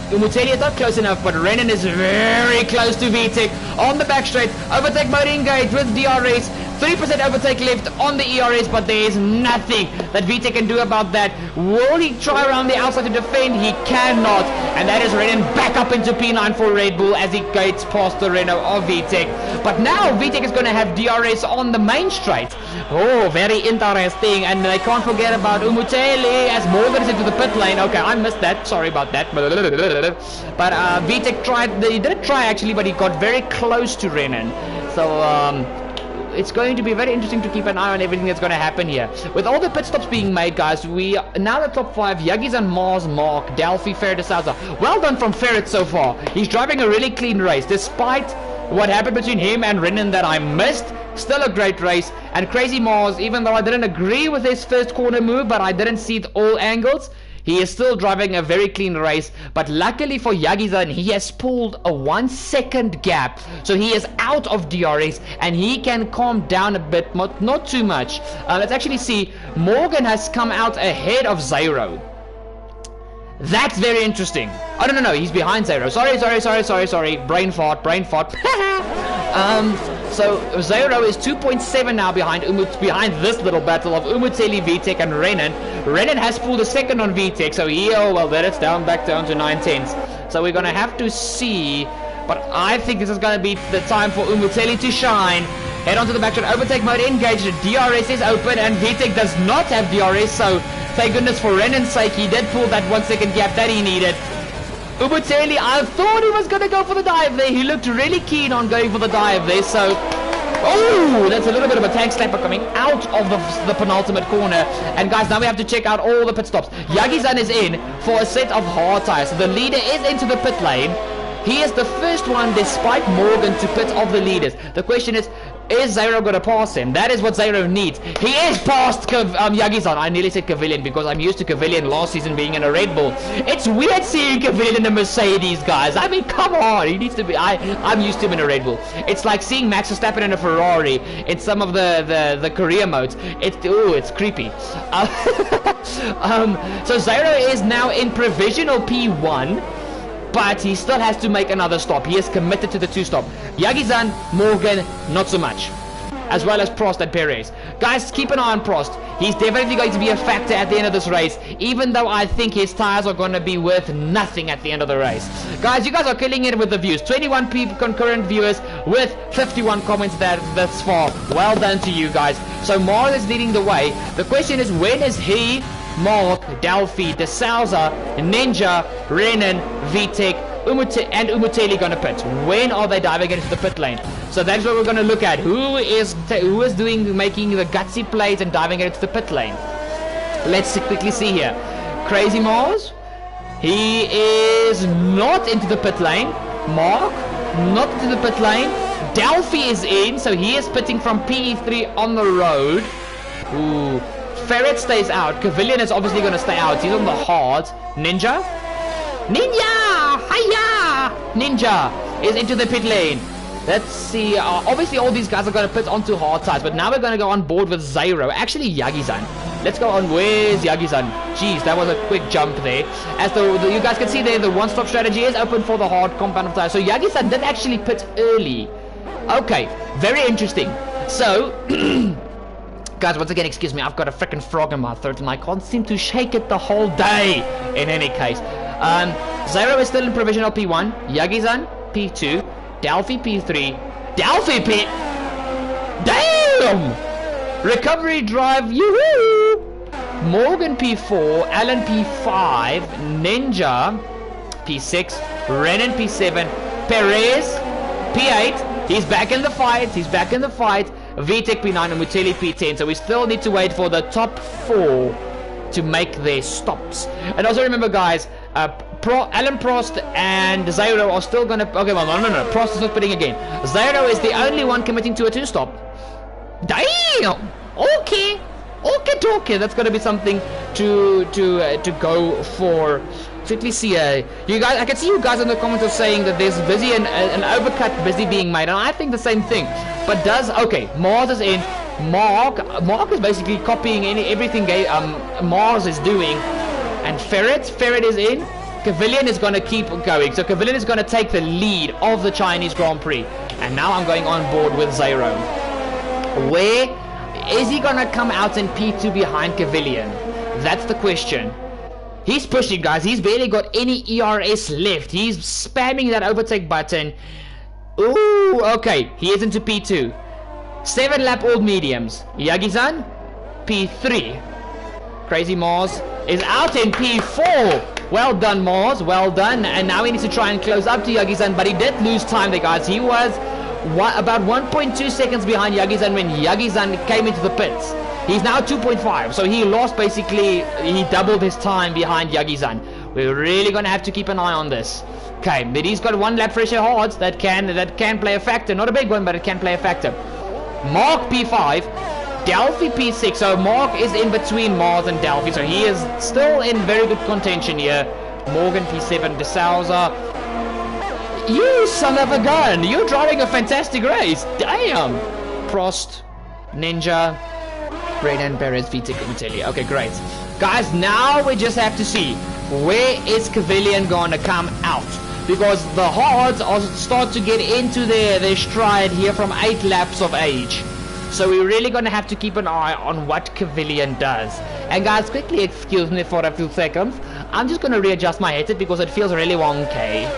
Umuteli is not close enough, but Renan is very close to VTech on the back straight. Overtake mode engaged with DRS. 3% overtake left on the ERS, but there is nothing that VTech can do about that. Will he try around the outside to defend? He cannot. And that is Renan back up into P9 for Red Bull as he gates past the Renault of VTech. But now VTech is going to have DRS on the main straight. Oh, very interesting. And they can't forget about Umuteli as Morgan is into the pit lane. Okay, I missed that. Sorry about that. But VTech tried. He didn't try actually, but he got very close to Renan. So it's going to be very interesting to keep an eye on everything that's going to happen here. With all the pit stops being made, guys, we are now the top 5. Yagis and Mars, Mark, Delphi, Ferret, De Souza. Well done from Ferret so far. He's driving a really clean race, despite what happened between him and Renan that I missed. Still a great race. And Crazy Mars, even though I didn't agree with his first corner move, but I didn't see it all angles, he is still driving a very clean race. But luckily for Yagizan, he has pulled a 1 second gap. So he is out of DRS and he can calm down a bit, not too much. Let's actually see. Morgan has come out ahead of Zairo. That's very interesting. Oh, no. He's behind Zairo. Sorry. Brain fart. So Zero is 2.7 now behind this little battle of Umuteli, VTech, and Renan. Renan has pulled a second on VTech, so well, then it's back down to 9/10. So we're gonna have to see, but I think this is gonna be the time for Umuteli to shine. Head onto the backtrack, overtake mode engaged. DRS is open, and VTech does not have DRS, so thank goodness for Renan's sake, he did pull that 1 second gap that he needed. Umuteli, I thought he was going to go for the dive there. He looked really keen on going for the dive there, so... Oh, that's a little bit of a tank slapper coming out of the penultimate corner. And guys, now we have to check out all the pit stops. Yagi-san is in for a set of hard tires. So the leader is into the pit lane. He is the first one, despite Morgan, to pit of the leaders. The question is Zero going to pass him? That is what Zero needs. He is past Yagi-san. I nearly said Cavillion because I'm used to Cavillion last season being in a Red Bull. It's weird seeing Cavillion in a Mercedes, guys. I mean, come on. He needs to be... I'm used to him in a Red Bull. It's like seeing Max Verstappen in a Ferrari in some of the career modes. It's creepy. So Zero is now in provisional P1. But he still has to make another stop. He is committed to the 2-stop. Yagi-san, Morgan, not so much. As well as Prost and Perez. Guys, keep an eye on Prost. He's definitely going to be a factor at the end of this race. Even though I think his tires are going to be worth nothing at the end of the race. Guys, you guys are killing it with the views. 21 people concurrent viewers with 51 comments thus far. Well done to you guys. So Mars is leading the way. The question is, when is he... Mark, Delphi, De Souza, Ninja, Renan, VTech, and Umuteli gonna pit? When are they diving into the pit lane? So that's what we're gonna look at. Who is making the gutsy plays and diving into the pit lane? Let's quickly see here. Crazy Mars, he is not into the pit lane. Mark, not into the pit lane. Delphi is in, so he is pitting from PE3 on the road. Ooh. Ferret stays out. Cavillion is obviously going to stay out. He's on the hard. Ninja? Hiya! Ninja is into the pit lane. Let's see. Obviously, all these guys are going to pit onto hard tires. But now we're going to go on board with Zero. Actually, Yagi-san. Let's go on. Where's Yagi-san? Jeez, that was a quick jump there. As you guys can see there, the one-stop strategy is open for the hard compound of tires. So Yagi-san did actually pit early. Okay, very interesting. So... Guys, once again, excuse me, I've got a freaking frog in my throat and I can't seem to shake it the whole day. In any case, Zero is still in provisional P1, Yagi-san P2, Delphi P3, Delphi P... Damn! Recovery drive, yoo-hoo! Morgan P4, Alan P5, Ninja P6, Renan P7, Perez P8. He's back in the fight. VTech P9 and Muteli P10. So we still need to wait for the top 4 to make their stops. And also remember, guys, Alan Prost and Zero are still going to... Okay, well, no. Prost is not pitting again. Zero is the only one committing to a 2-stop. Damn! Okay. That's going to be something to go for. Quickly see you guys. I can see you guys in the comments are saying that there's an overcut busy being made, and I think the same thing. But Mars is in. Mark is basically copying everything Mars is doing, and Ferret is in. Cavillion is going to keep going, so Cavillion is going to take the lead of the Chinese Grand Prix, and now I'm going on board with Zero. Where is he going to come out in P2 behind Cavillion? That's the question. He's pushing, guys. He's barely got any ERS left. He's spamming that overtake button. Ooh, okay. He is into P2. 7-lap old mediums. Yagi-san, P3. Crazy Mars is out in P4. Well done, Mars. Well done. And now he needs to try and close up to Yagi-san. But he did lose time there, guys. He was about 1.2 seconds behind Yagi-san when Yagi-san came into the pits. He's now 2.5, so he lost basically, he doubled his time behind Yagi-san. We're really going to have to keep an eye on this. Okay, but he's got 1 lap fresher hards that can play a factor. Not a big one, but it can play a factor. Mark P5, Delphi P6. So Mark is in between Mars and Delphi, so he is still in very good contention here. Morgan P7, De Souza. You son of a gun, you're driving a fantastic race. Damn. Prost, Ninja, Renan, Perez, VTech, Umuteli. Okay, great. Guys, now we just have to see where is Cavillion going to come out. because the hards are start to get into their stride here from 8 laps of age. So we're really going to have to keep an eye on what Cavilian does. And guys, quickly excuse me for a few seconds. I'm just going to readjust my headset because it feels really wonky.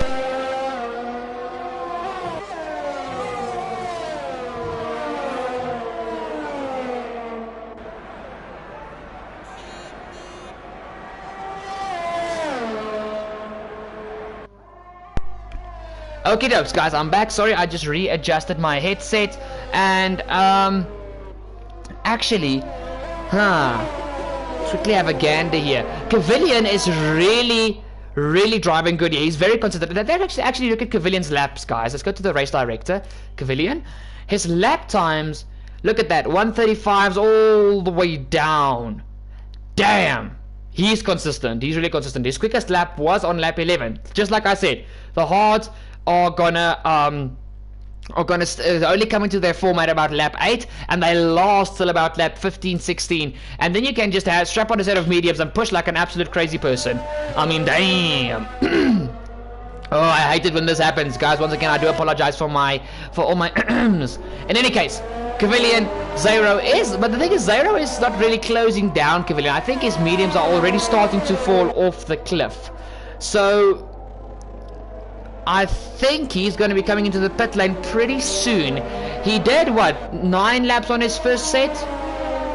Okay, dokes, guys, I'm back. Sorry, I just readjusted my headset. And, actually, quickly have a gander here. Cavilian is really driving good here. He's very consistent. Let's actually look at Cavilian's laps, guys. Let's go to the race director. Cavilian. His lap times, look at that. 135's all the way down. Damn. He's consistent. He's really consistent. His quickest lap was on lap 11. Just like I said, the hards are gonna only come into their form at about lap 8, and they last till about lap 15, 16, and then you can just strap on a set of mediums and push like an absolute crazy person. I mean, damn. Oh, I hate it when this happens, guys. Once again, I do apologize for all my in any case, Cavilian, Zero is, but the thing is, Zero is not really closing down Cavilian. I think his mediums are already starting to fall off the cliff. So I think he's going to be coming into the pit lane pretty soon. He did, what, 9 laps on his first set?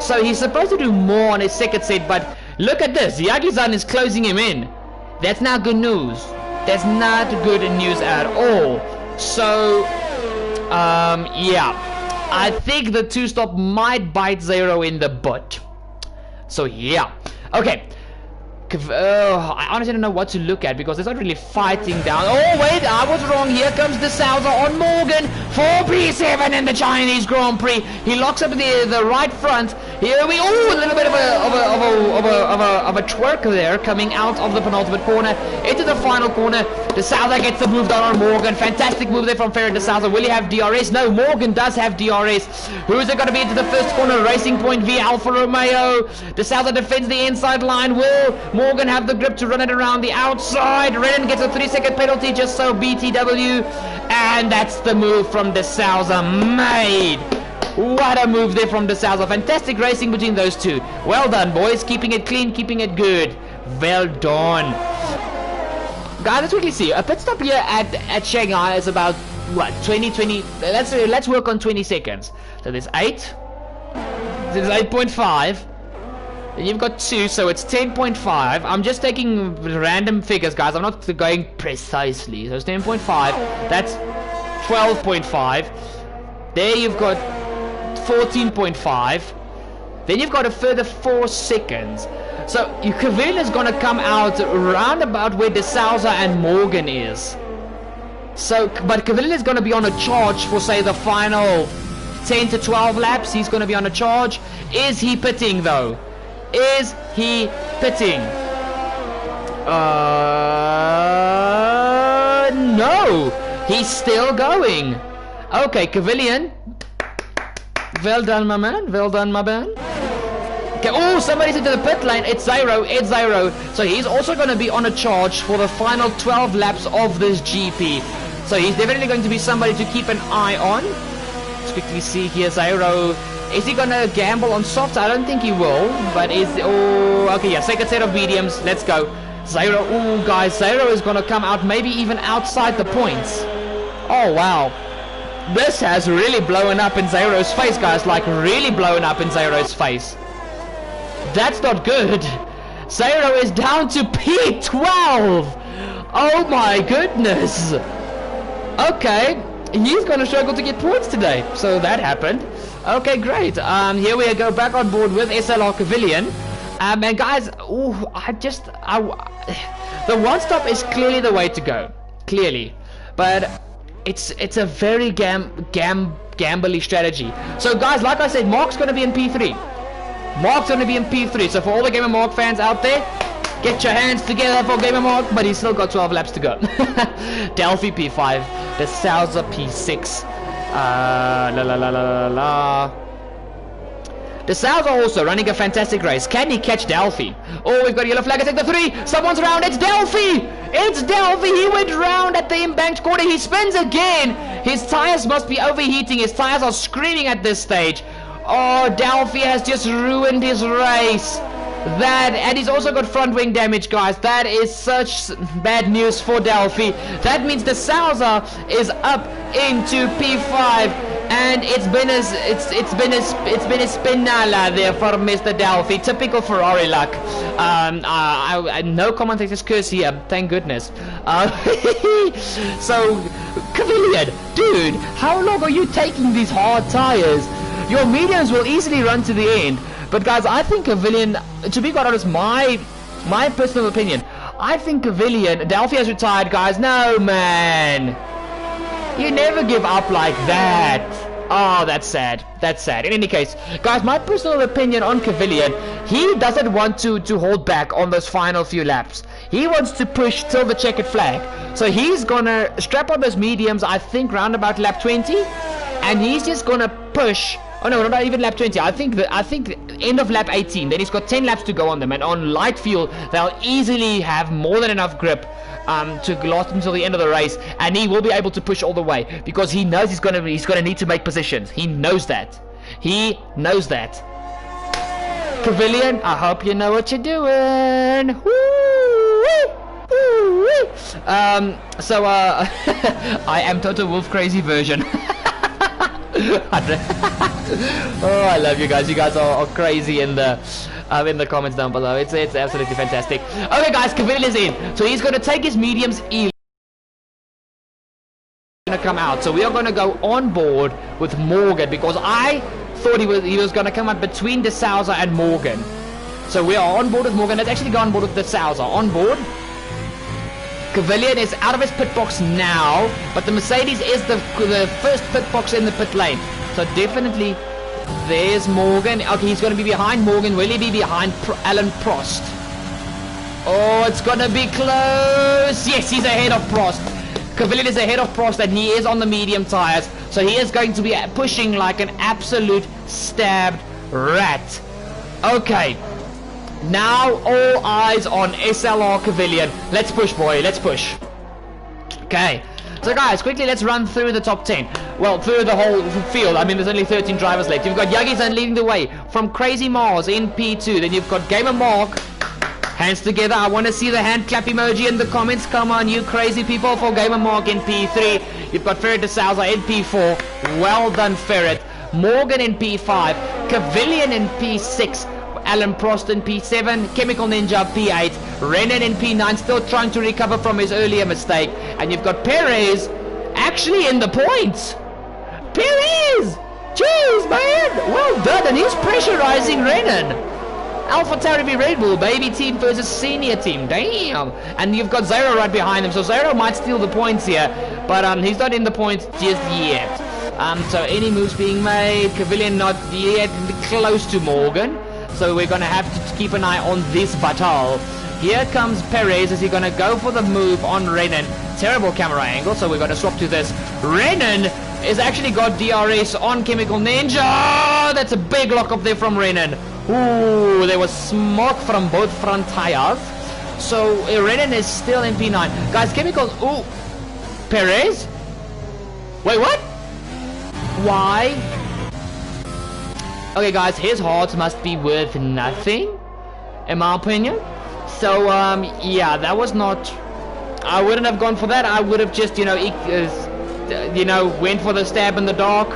So he's supposed to do more on his second set, but look at this. Yagi-san is closing him in. That's not good news. That's not good news at all. So, yeah. I think the 2-stop might bite Zero in the butt. So, yeah. Okay. I honestly don't know what to look at because it's not really fighting down. Oh wait, I was wrong. Here comes the Souser on Morgan for P7 in the Chinese Grand Prix. He locks up the right front. Here we a little bit of a twerk there coming out of the penultimate corner into the final corner. The Souser gets the move down on Morgan. Fantastic move there from Ferret. The Souser. Will he have DRS? No, Morgan does have DRS. Who's it going to be into the first corner? Racing Point v Alfa Romeo. The Souser defends the inside line. Will Morgan have the grip to run it around the outside? Renan gets a 3-second penalty, just so BTW, and that's the move from the Souser made. What a move there from the Souser. Fantastic racing between those two. Well done, boys. Keeping it clean, keeping it good. Well done. Guys, let's quickly see. A pit stop here at Shanghai is about, what, 20. Let's work on 20 seconds. So there's 8. There's 8.5. Then you've got 2, so it's 10.5. I'm just taking random figures, guys. I'm not going precisely. So it's 10.5. That's 12.5. There you've got 14.5. Then you've got a further 4 seconds. So Cavilian is going to come out round about where the Souser and Morgan is. So, but Cavilian is going to be on a charge for, say, the final 10 to 12 laps. He's going to be on a charge. Is he pitting, though? Is he pitting? No. He's still going. Okay, Cavilian. Well done, my man. Well done, my man. Okay, oh, somebody's into the pit lane. It's Zero. It's Zero. So he's also going to be on a charge for the final 12 laps of this GP. So he's definitely going to be somebody to keep an eye on. Let's quickly see here. Zero. Is he gonna gamble on softs? I don't think he will, but okay, yeah, second set of mediums. Let's go. Zero. Oh, guys, Zero is gonna come out maybe even outside the points. Oh, wow. This has really blown up in Zero's face, guys. Like, really blown up in Zero's face. That's not good. Zero is down to P12. Oh, my goodness. Okay. He's gonna struggle to get points today. So that happened. Okay, great. Here we go back on board with SLR Cavilian. And guys, the one stop is clearly the way to go. Clearly. But it's a very gambly strategy. So guys, like I said, Mark's gonna be in P3. Mark's gonna be in P3. So for all the Gamer Mark fans out there, get your hands together for Gamer Mark, but he's still got 12 laps to go. Delphi P5, the Souser P6. The De Souza also running a fantastic race. Can he catch Delphi? Oh, we've got a yellow flag. I take the 3. Someone's around. It's Delphi. It's Delphi. He went round at the embanked corner. He spins again. His tires must be overheating. His tires are screaming at this stage. Oh, Delphi has just ruined his race. And he's also got front wing damage, guys. That is such bad news for Delphi. That means De Souza is up into P5, and it's been a spinala there for Mr. Delphi. Typical Ferrari luck. No commentator's curse here, thank goodness. So, Cavilian, dude, how long are you taking these hard tires? Your mediums will easily run to the end. But guys, I think Cavilian, to be quite honest, my personal opinion, I think Cavilian, Delphi has retired, guys. No, man. You never give up like that. Oh, that's sad. That's sad. In any case, guys, my personal opinion on Cavilian, he doesn't want to hold back on those final few laps. He wants to push till the checkered flag. So he's gonna strap on those mediums, I think, round about lap 20. And he's just gonna push. Oh no, not even lap 20. I think end of lap 18. Then he's got 10 laps to go on them, and on light fuel they'll easily have more than enough grip to last until the end of the race, and he will be able to push all the way because he knows he's gonna need to make positions. He knows that. He knows that. Cavilian, I hope you know what you're doing. So I am Toto Wolf crazy version. Oh, I love you guys. You guys are crazy in the comments down below. It's absolutely fantastic. Okay, guys, Cavilian is in, so he's going to take his mediums. Going to come out, so we are going to go on board with Morgan because I thought he was going to come up between De Souza and Morgan. So we are on board with Morgan. Let's actually go on board with De Souza. On board. Cavilian is out of his pit box now, but the Mercedes is the first pit box in the pit lane. So definitely, there's Morgan. Okay, he's going to be behind Morgan. Will he be behind Alan Prost? Oh, it's going to be close. Yes, he's ahead of Prost. Cavilian is ahead of Prost, and he is on the medium tires. So he is going to be pushing like an absolute stabbed rat. Okay. Now all eyes on SLR Cavilian. Let's push, boy. Let's push. Okay. So guys, quickly let's run through the top 10. Well, through the whole field. I mean, there's only 13 drivers left. You've got Yagi-san leading the way from Crazy Mars in P2. Then you've got Gamer Mark. Hands together. I want to see the hand clap emoji in the comments. Come on, you crazy people, for Gamer Mark in P3. You've got Ferret De Souza in P4. Well done, Ferret. Morgan in P5. Cavilian in P6. Alan Prost in P7, Chemical Ninja P8, Renan in P9, still trying to recover from his earlier mistake, and you've got Perez actually in the points. Perez! Jeez, man! Well done, and he's pressurizing Renan. Alpha Tauri Red Bull, baby team versus senior team. Damn! And you've got Zero right behind him, so Zero might steal the points here, but he's not in the points just yet. So any moves being made, Cavilian not yet close to Morgan. So we're going to have to keep an eye on this battle. Here comes Perez. Is he going to go for the move on Renan? Terrible camera angle, so we're going to swap to this. Renan has actually got DRS on Chemical Ninja. Oh, that's a big lock up there from Renan. Ooh, there was smoke from both front tires. So Renan is still in P9. Guys, Chemical... Ooh. Perez? Wait, what? Why? Okay, guys, his heart must be worth nothing, in my opinion. So, yeah, that was not... I wouldn't have gone for that. I would have just, went for the stab in the dark.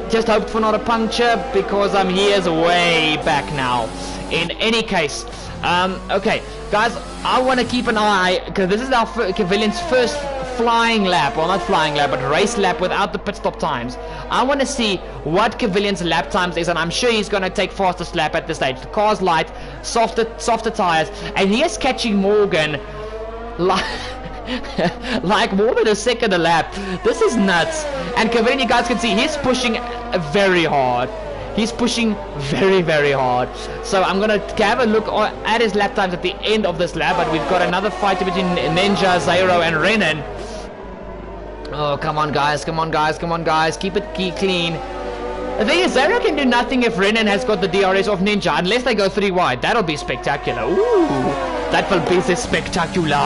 Just hoped for not a puncture, because he is way back now. In any case, okay, guys, I want to keep an eye, because this is our Cavilian's first flying lap, well, not flying lap, but race lap without the pit stop times. I want to see what Cavilian's lap times is, and I'm sure he's going to take fastest lap at this stage. The car's light, softer tires, and he is catching Morgan like more than a second a lap. This is nuts. And Cavilian, you guys can see, he's pushing very hard. He's pushing very, very hard. So I'm going to have a look at his lap times at the end of this lap, but we've got another fight between Ninja, Zairo, and Renan. Oh, come on, guys. Come on, guys. Come on, guys. Keep it clean. The thing is, Zero can do nothing if Renan has got the DRS of Ninja, unless they go 3 wide. That'll be spectacular. Ooh, that will be spectacular.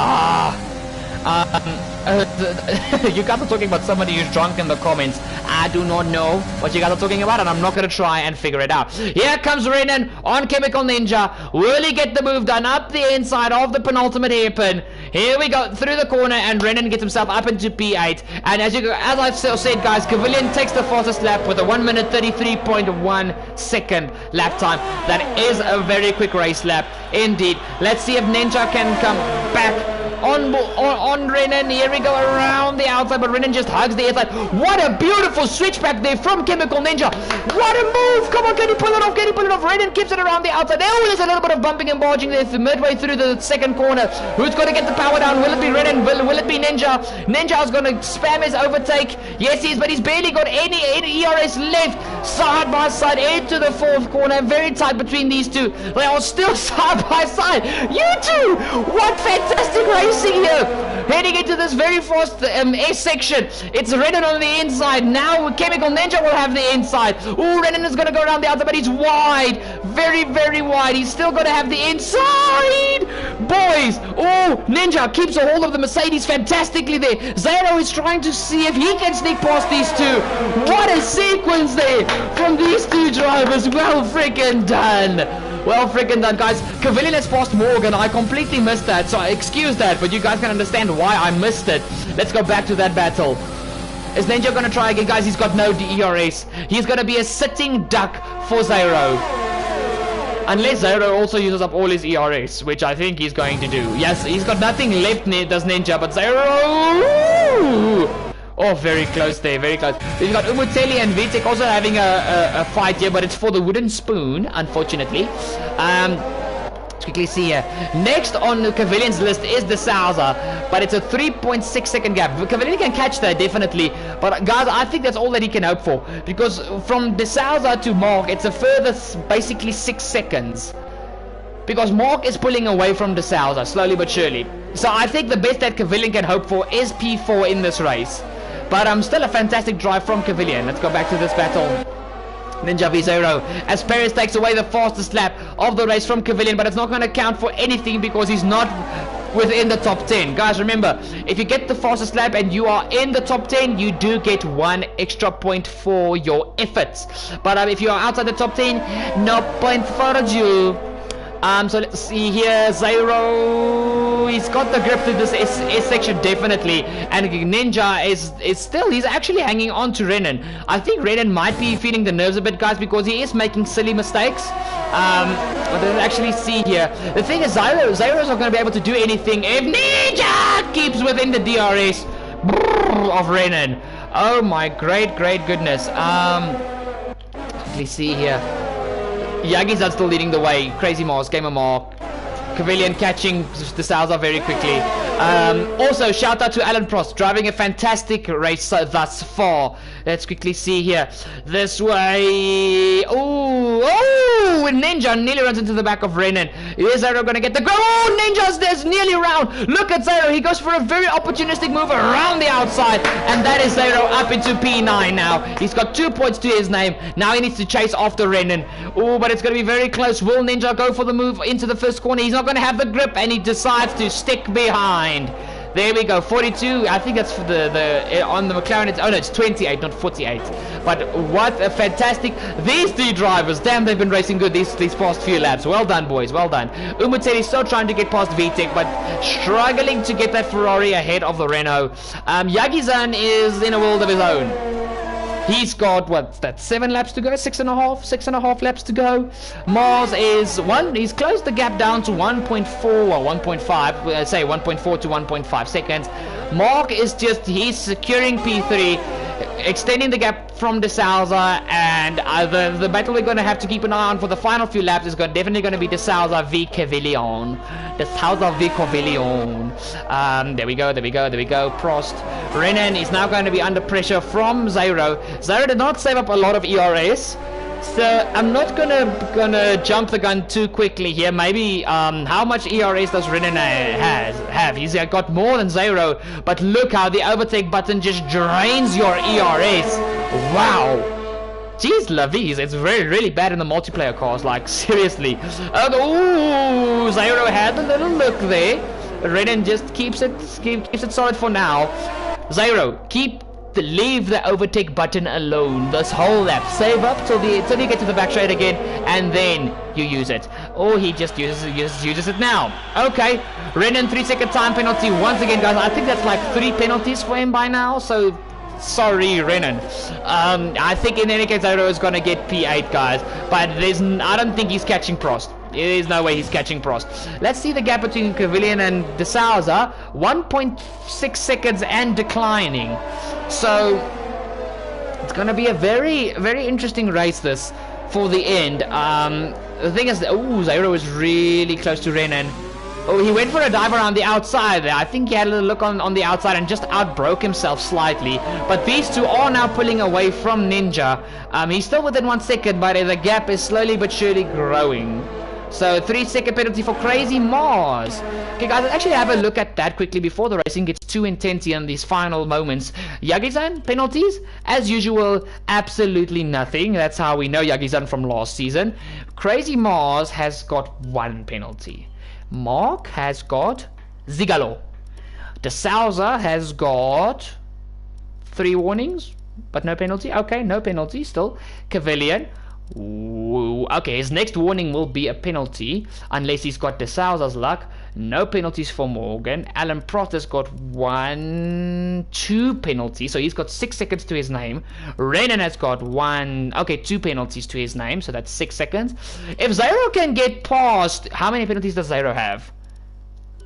You guys are talking about somebody who's drunk in the comments. I do not know what you guys are talking about, and I'm not going to try and figure it out. Here comes Renan on Chemical Ninja. Will he get the move done up the inside of the penultimate hairpin? Here we go, through the corner, and Renan gets himself up into P8. And as I've said, guys, Cavalian takes the fastest lap with a 1 minute 33.1 second lap time. That is a very quick race lap, indeed. Let's see if Ninja can come back on Renan. Here we go around the outside, but Renan just hugs the inside. What a beautiful switchback there from Chemical Ninja. What a move. Come on, can he pull it off? Can he pull it off? Renan keeps it around the outside. There is a little bit of bumping and barging there midway through the second corner. Who's going to get the power down? Will it be Renan? Will it be Ninja? Ninja is going to spam his overtake. Yes, he is, but he's barely got any ERS left. Side by side into the fourth corner. Very tight between these two. They are still side by side. You two! What fantastic racing here! Heading into this very fast S section. It's Renan on the inside. Now Chemical Ninja will have the inside. Oh, Renan is going to go around the outside, but he's wide. Very, very wide. He's still going to have the inside. Boys! Oh, Ninja keeps a hold of the Mercedes fantastically there. Zero is trying to see if he can sneak past these two. What a sequence there from these two drivers. Well freaking done. Well freaking done, guys. Cavalian has passed Morgan. I completely missed that, so excuse that, but you guys can understand why I missed it. Let's go back to that battle. Is Ninja going to try again? Guys, he's got no DRS. He's going to be a sitting duck for Zero. Unless Zero also uses up all his ERS, which I think he's going to do. Yes, he's got nothing left, does Ninja, but Zero... Oh, very close there, very close. We've got Umuteli and Vitek also having a fight here, but it's for the wooden spoon, unfortunately. Let's quickly see here. Next on the Cavalian's list is the Sousa, but it's a 3.6 second gap. Cavalian can catch that, definitely. But guys, I think that's all that he can hope for, because from the Sousa to Mark, it's a further basically 6 seconds. Because Mark is pulling away from the Sousa, slowly but surely. So I think the best that Cavalian can hope for is P4 in this race. But still a fantastic drive from Cavalian. Let's go back to this battle. Ninja v Zero, as Perez takes away the fastest lap of the race from Cavalian, but it's not going to count for anything because he's not within the top 10. Guys, remember, if you get the fastest lap and you are in the top 10, you do get 1 extra point for your efforts. But if you are outside the top 10, no point for you. So let's see here. Zero, he's got the grip to this S section, definitely. And Ninja is still, he's actually hanging on to Renan. I think Renan might be feeling the nerves a bit, guys, because he is making silly mistakes. But let's actually see here. The thing is, Zero's not going to be able to do anything if Ninja keeps within the DRS of Renan. Oh my great goodness. Let's see here. Yagi's are still leading the way. Crazy Mars, Gamer Mark. Cavalian catching the Sousa very quickly. Also, shout out to Alan Prost, driving a fantastic race thus far. Let's quickly see here. This way. Oh, Ninja nearly runs into the back of Renan. Is Zero going to get the go? Oh, Ninja's there's nearly around. Look at Zero. He goes for a very opportunistic move around the outside. And that is Zero up into P9 now. He's got 2 points to his name. Now he needs to chase after Renan. Oh, but it's going to be very close. Will Ninja go for the move into the first corner? He's not going to have the grip, and he decides to stick behind. There we go, 42. I think that's for the on the McLaren. Oh no, it's 28, not 48. But what a fantastic, these three drivers. Damn, they've been racing good these past few laps. Well done, boys. Well done. Umuteli still trying to get past VTEC, but struggling to get that Ferrari ahead of the Renault. Yagi-san is in a world of his own. He's got, what's that, 7 laps to go? 6.5 laps to go. Mars is he's closed the gap down to 1.4 or 1.5, say 1.4 to 1.5 seconds. Mark is he's securing P3, extending the gap from the Sousa, and the battle we're going to have to keep an eye on for the final few laps is definitely going to be the Sousa v Cavalian. The Sousa v Cavalian. There we go. Prost. Renan is now going to be under pressure from Zero. Zero did not save up a lot of ERS, so I'm not gonna jump the gun too quickly here. Maybe how much ERS does Renan have? He's got more than Zero, but look how the overtake button just drains your ERS. Wow. Jeez Louise, it's really bad in the multiplayer cars, like, seriously. Ooh, Zyro had a little look there. Renan just keeps it solid for now. Zyro, leave the overtake button alone this whole lap. Save up till you get to the back straight again, and then you use it. Or he just uses it now. Okay, Renan 3-second time penalty once again, guys. I think that's like 3 penalties for him by now, so sorry, Renan. I think in any case Zyro is gonna get P8, guys, but I don't think he's catching Prost. There's no way he's catching Prost. Let's see the gap between Cavillion and De Souza. 1.6 seconds and declining. So it's gonna be a very interesting race this for the end. The thing is, Zyro is really close to Renan. Oh, he went for a dive around the outside there. I think he had a little look on the outside and just outbroke himself slightly. But these two are now pulling away from Ninja. He's still within 1 second, but the gap is slowly but surely growing. So 3-second penalty for Crazy Mars. Okay, guys, let's actually have a look at that quickly before the racing gets too intense here in these final moments. Yagi-san, penalties? As usual, absolutely nothing. That's how we know Yagi-san from last season. Crazy Mars has got 1 penalty. Mark has got Zigalo. De Souza has got 3 warnings, but no penalty. Okay, no penalty still. Cavillion. Ooh, okay, his next warning will be a penalty unless he's got De Souza's luck. No penalties for Morgan. Alan Prost has got 2 penalties, so he's got 6 seconds to his name. Renan has got 2 penalties to his name, so that's 6 seconds. If Zyro can get past, how many penalties does Zyro have?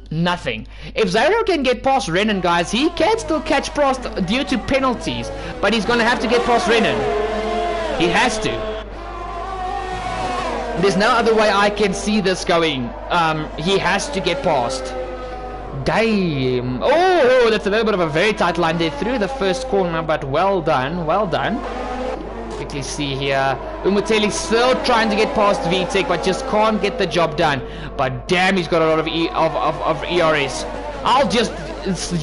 Nothing. If Zyro can get past Renan, guys, he can still catch Prost due to penalties, but he's gonna have to get past Renan. He has to. There's no other way I can see this going. He has to get past. Damn. Oh, that's a little bit of a very tight line there through the first corner, but well done, well done. Quickly see here. Umuteli still trying to get past VTech, but just can't get the job done. But damn, he's got a lot of ERS. I'll just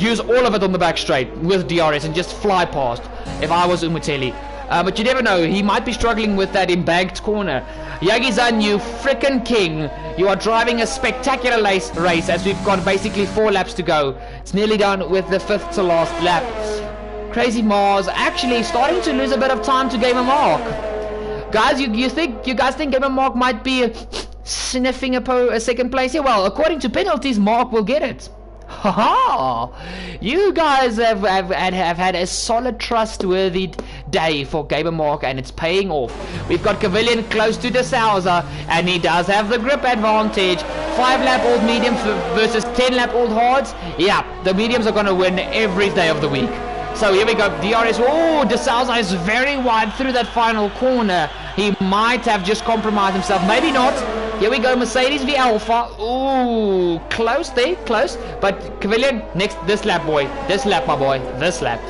use all of it on the back straight with DRS and just fly past if I was Umuteli. But you never know, he might be struggling with that embanked corner. Yagi-san, you frickin' king. You are driving a spectacular race as we've got basically 4 laps to go. It's nearly done with the 5th to last lap. Crazy Mars actually starting to lose a bit of time to Gamer Mark. Guys, you guys think Gamer Mark might be sniffing a second place here? Well, according to penalties, Mark will get it. Haha! You guys have had a solid, trustworthy day for Gamer Mark, and it's paying off. We've got Cavillion close to De Souza, and he does have the grip advantage. 5-lap old medium versus 10-lap old hards. Yeah, the mediums are gonna win every day of the week. So here we go, DRS. Oh, De Souza is very wide through that final corner. He might have just compromised himself, maybe not. Here we go, Mercedes v Alpha. Ooh, close there, close. But Cavillion, this lap, boy. This lap, my boy. This lap.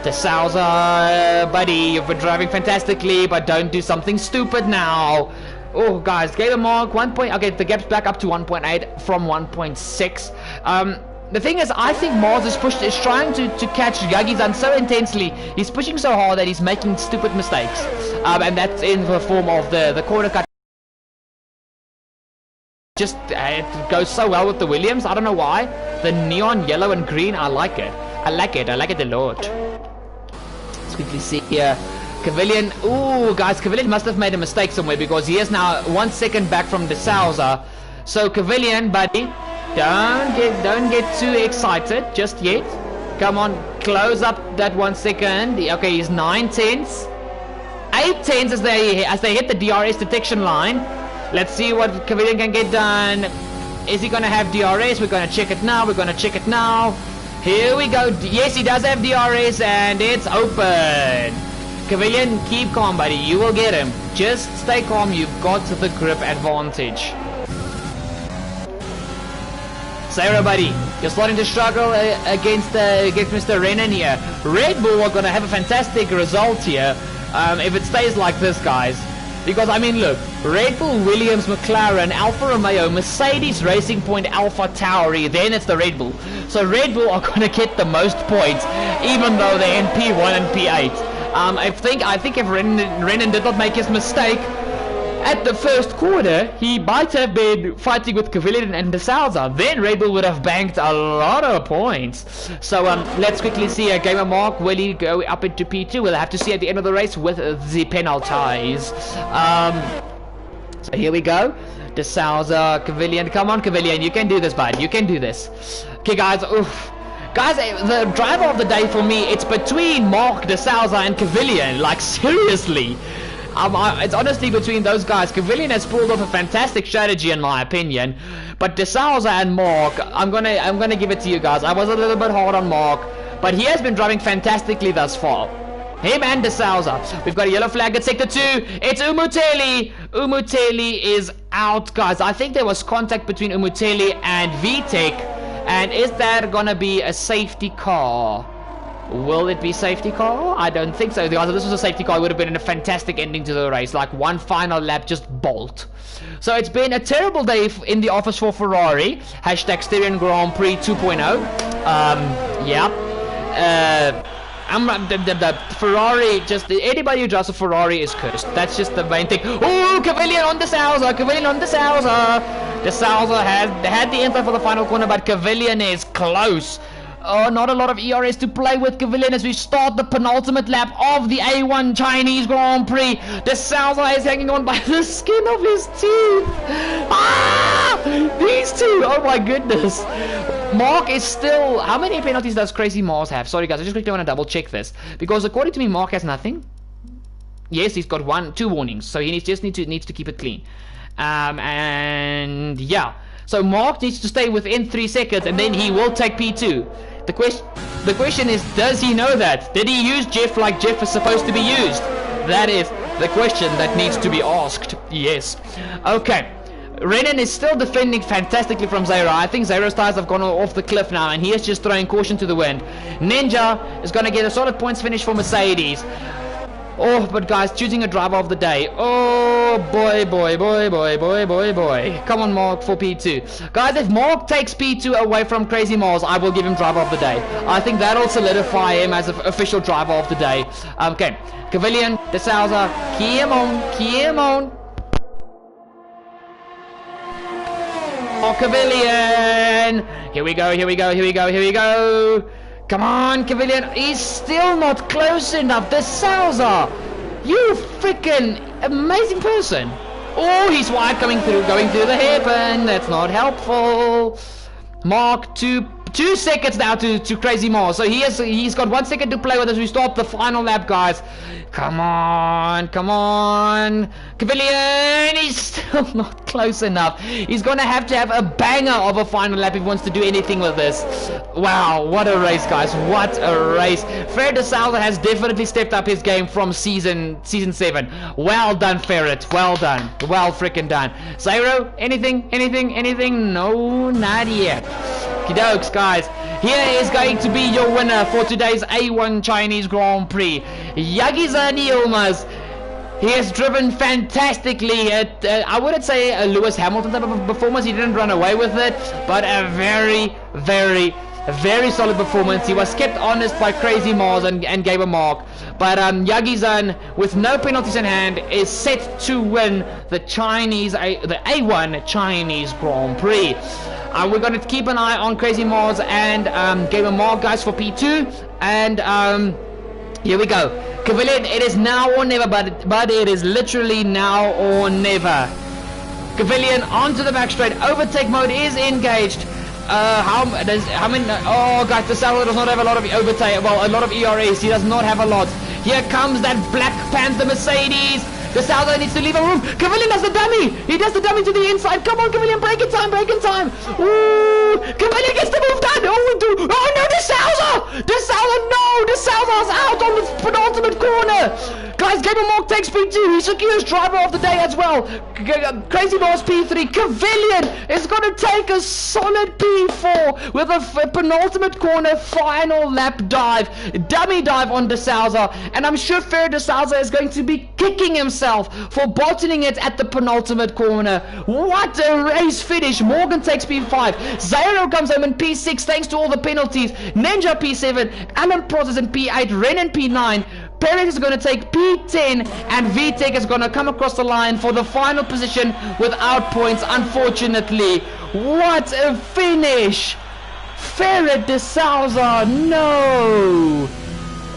De Souza, buddy, you've been driving fantastically, but don't do something stupid now. Oh, guys, Gamer Mark, 1 point. Okay, the gap's back up to 1.8 from 1.6. The thing is, I think Mars is trying to catch Yagi-san so intensely. He's pushing so hard that he's making stupid mistakes. And that's in the form of the corner cut. Just it goes so well with the Williams. I don't know why. The neon yellow and green, I like it. I like it a lot. Let's quickly see here. Cavillion. Ooh, guys, Cavillion must have made a mistake somewhere because he is now 1 second back from De Souza. So Cavillion, buddy, don't get too excited just yet. Come on, close up that 1 second. Okay, he's 9 tenths, 8 tenths as they hit the DRS detection line. Let's see what Cavillion can get done. Is he gonna have DRS? We're gonna check it now. Here we go. Yes, he does have DRS, and it's open. Cavillion, keep calm, buddy. You will get him. Just stay calm. You've got the grip advantage. Sarah, buddy, you're starting to struggle against Mr. Renan here. Red Bull are going to have a fantastic result here if it stays like this, guys. Because, I mean, look, Red Bull, Williams, McLaren, Alfa Romeo, Mercedes, Racing Point, Alpha Tauri, then it's the Red Bull. So Red Bull are going to get the most points, even though they're in P1 and P8. I think if Renan did not make his mistake at the first corner, he might have been fighting with Cavalian and De Souza. Then Red Bull would have banked a lot of points. So let's quickly see a gamer Mark. Will he go up into P2? We'll have to see at the end of the race with the penalties. So here we go. De Souza, Cavalian. Come on, Cavalian. You can do this, bud. You can do this. Okay, guys. Oof. Guys, the driver of the day for me, it's between Mark, De Souza, and Cavalian. Like, seriously. It's honestly between those guys. Cavalian has pulled off a fantastic strategy in my opinion, but De Souza and Mark, I'm gonna give it to you guys. I was a little bit hard on Mark, but he has been driving fantastically thus far. Him and De Souza. We've got a yellow flag at sector 2. It's Umuteli. Umuteli is out, guys. I think there was contact between Umuteli and VTech, and is that gonna be a safety car? Will it be safety car? I don't think so. Guys, if this was a safety car, it would have been a fantastic ending to the race. Like one final lap, just bolt. So it's been a terrible day in the office for Ferrari. Hashtag Styrian Grand Prix 2.0. Yeah. The Ferrari, just anybody who drives a Ferrari is cursed. That's just the main thing. Oh, Cavalian on De Souza. Cavalian on De Souza. De Souza had the intro for the final corner, but Cavalian is close. Oh, not a lot of ERS to play with Cavalian as we start the penultimate lap of the A1 Chinese Grand Prix. De Souza is hanging on by the skin of his teeth. Ah! These two! Oh my goodness. Mark is still... How many penalties does Crazy Mars have? Sorry guys, I just quickly want to double check this. Because according to me, Mark has nothing. Yes, he's got 2 warnings. So he needs to keep it clean. And yeah. So Mark needs to stay within 3 seconds and then he will take P2. The question is, does he know that? Did he use Jeff like Jeff is supposed to be used? That is the question that needs to be asked. Yes. Okay. Renan is still defending fantastically from Zairo. I think Zairo's tires have gone off the cliff now and he is just throwing caution to the wind. Ninja is going to get a solid points finish for Mercedes. Oh, but guys, choosing a driver of the day. Oh, boy. Come on, Mark, for P2. Guys, if Mark takes P2 away from Crazy Mars, I will give him driver of the day. I think that'll solidify him as an official driver of the day. Okay, Cavalian, De Souza, keep on. Oh, Cavalian. Here we go. Come on, Cavalian. He's still not close enough. De Souza, you freaking amazing person. Oh, he's wide going through the hairpin. That's not helpful. Mark 2 seconds now to Crazy Mars. So he's got 1 second to play with as we start the final lap, guys. Come on. Cavalian, he's still not close enough. He's going to have a banger of a final lap if he wants to do anything with this. Wow, what a race, guys. What a race. Ferret De Souza has definitely stepped up his game from season 7. Well done, Ferret. Well done. Well freaking done. Zairo, anything? No, not yet. Okey-dokes, guys. Here is going to be your winner for today's A1 Chinese Grand Prix. Yagizani Yilmaz. He has driven fantastically at, I wouldn't say a Lewis Hamilton type of performance. He didn't run away with it, but a very solid performance. He was kept honest by Crazy Mars and gave a mark. But Yagi-san, with no penalties in hand, is set to win the A1 Chinese Grand Prix. We're going to keep an eye on Crazy Mars and Gamer Mark, guys, for P2. And here we go. Cavalian, it is now or never, but it is literally now or never. Cavalian onto the back straight. Overtake mode is engaged. How many? Oh, guys, the Souza does not have a lot of overtake. Well, a lot of ERS. He does not have a lot. Here comes that Black Panther Mercedes. The Souza needs to leave a room. Cavalian does the dummy. He does the dummy to the inside. Come on, Cavalian, break in time. Ooh, Cavalian gets the move done. Oh no, De Souza, no, De Souza's out on the penultimate corner. Guys, Gabriel Mark takes P2. He secures driver of the day as well. Crazy Boss P3. Cavalian is going to take a solid P4 with a penultimate corner final lap dive. Dummy dive on De Souza. And I'm sure Ferret De Souza is going to be kicking himself for bottoming it at the penultimate corner. What a race finish. Morgan takes P5. Zairo comes home in P6 thanks to all the penalties. Ninja P7. Alan Pross is in P8. Renan P9. Perez is going to take P10, and VTech is going to come across the line for the final position without points, unfortunately. What a finish! Ferret de Souza, no!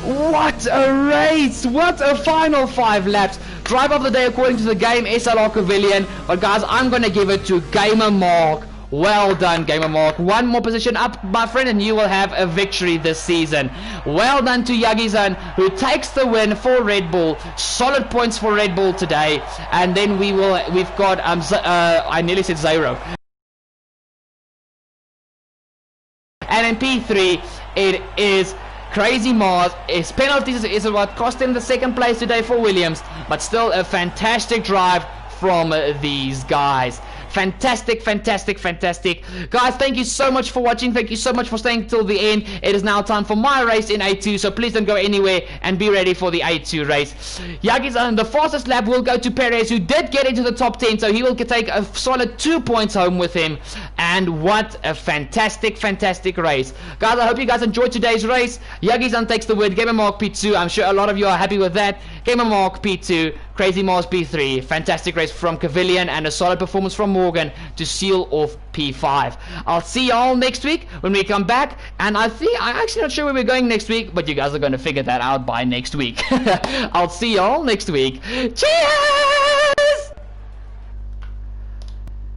What a race! What a final 5 laps! Drive of the day according to the game SLR Pavilion. But guys, I'm going to give it to Gamer Mark. Well done, Gamer Mark. One more position up, my friend, and you will have a victory this season. Well done to Yagi-san, who takes the win for Red Bull. Solid points for Red Bull today. And then we've got I nearly said Zero. And in P3, it is Crazy Mars. His penalties is what cost him the second place today for Williams, but still a fantastic drive from these guys. Fantastic, fantastic, fantastic. Guys, thank you so much for watching. Thank you so much for staying till the end. It is now time for my race in A2, so please don't go anywhere and be ready for the A2 race. Yagi's the fastest lap will go to Perez, who did get into the top 10, so he will take a solid 2 points home with him. And what a fantastic, fantastic race. Guys, I hope you guys enjoyed today's race. Yagi-san takes the win. Gamer Mark P2. I'm sure a lot of you are happy with that. Gamer Mark P2. Crazy Mars P3. Fantastic race from Cavillion and a solid performance from Morgan to seal off P5. I'll see y'all next week when we come back. And I'm actually not sure where we're going next week, but you guys are going to figure that out by next week. I'll see y'all next week. Cheers!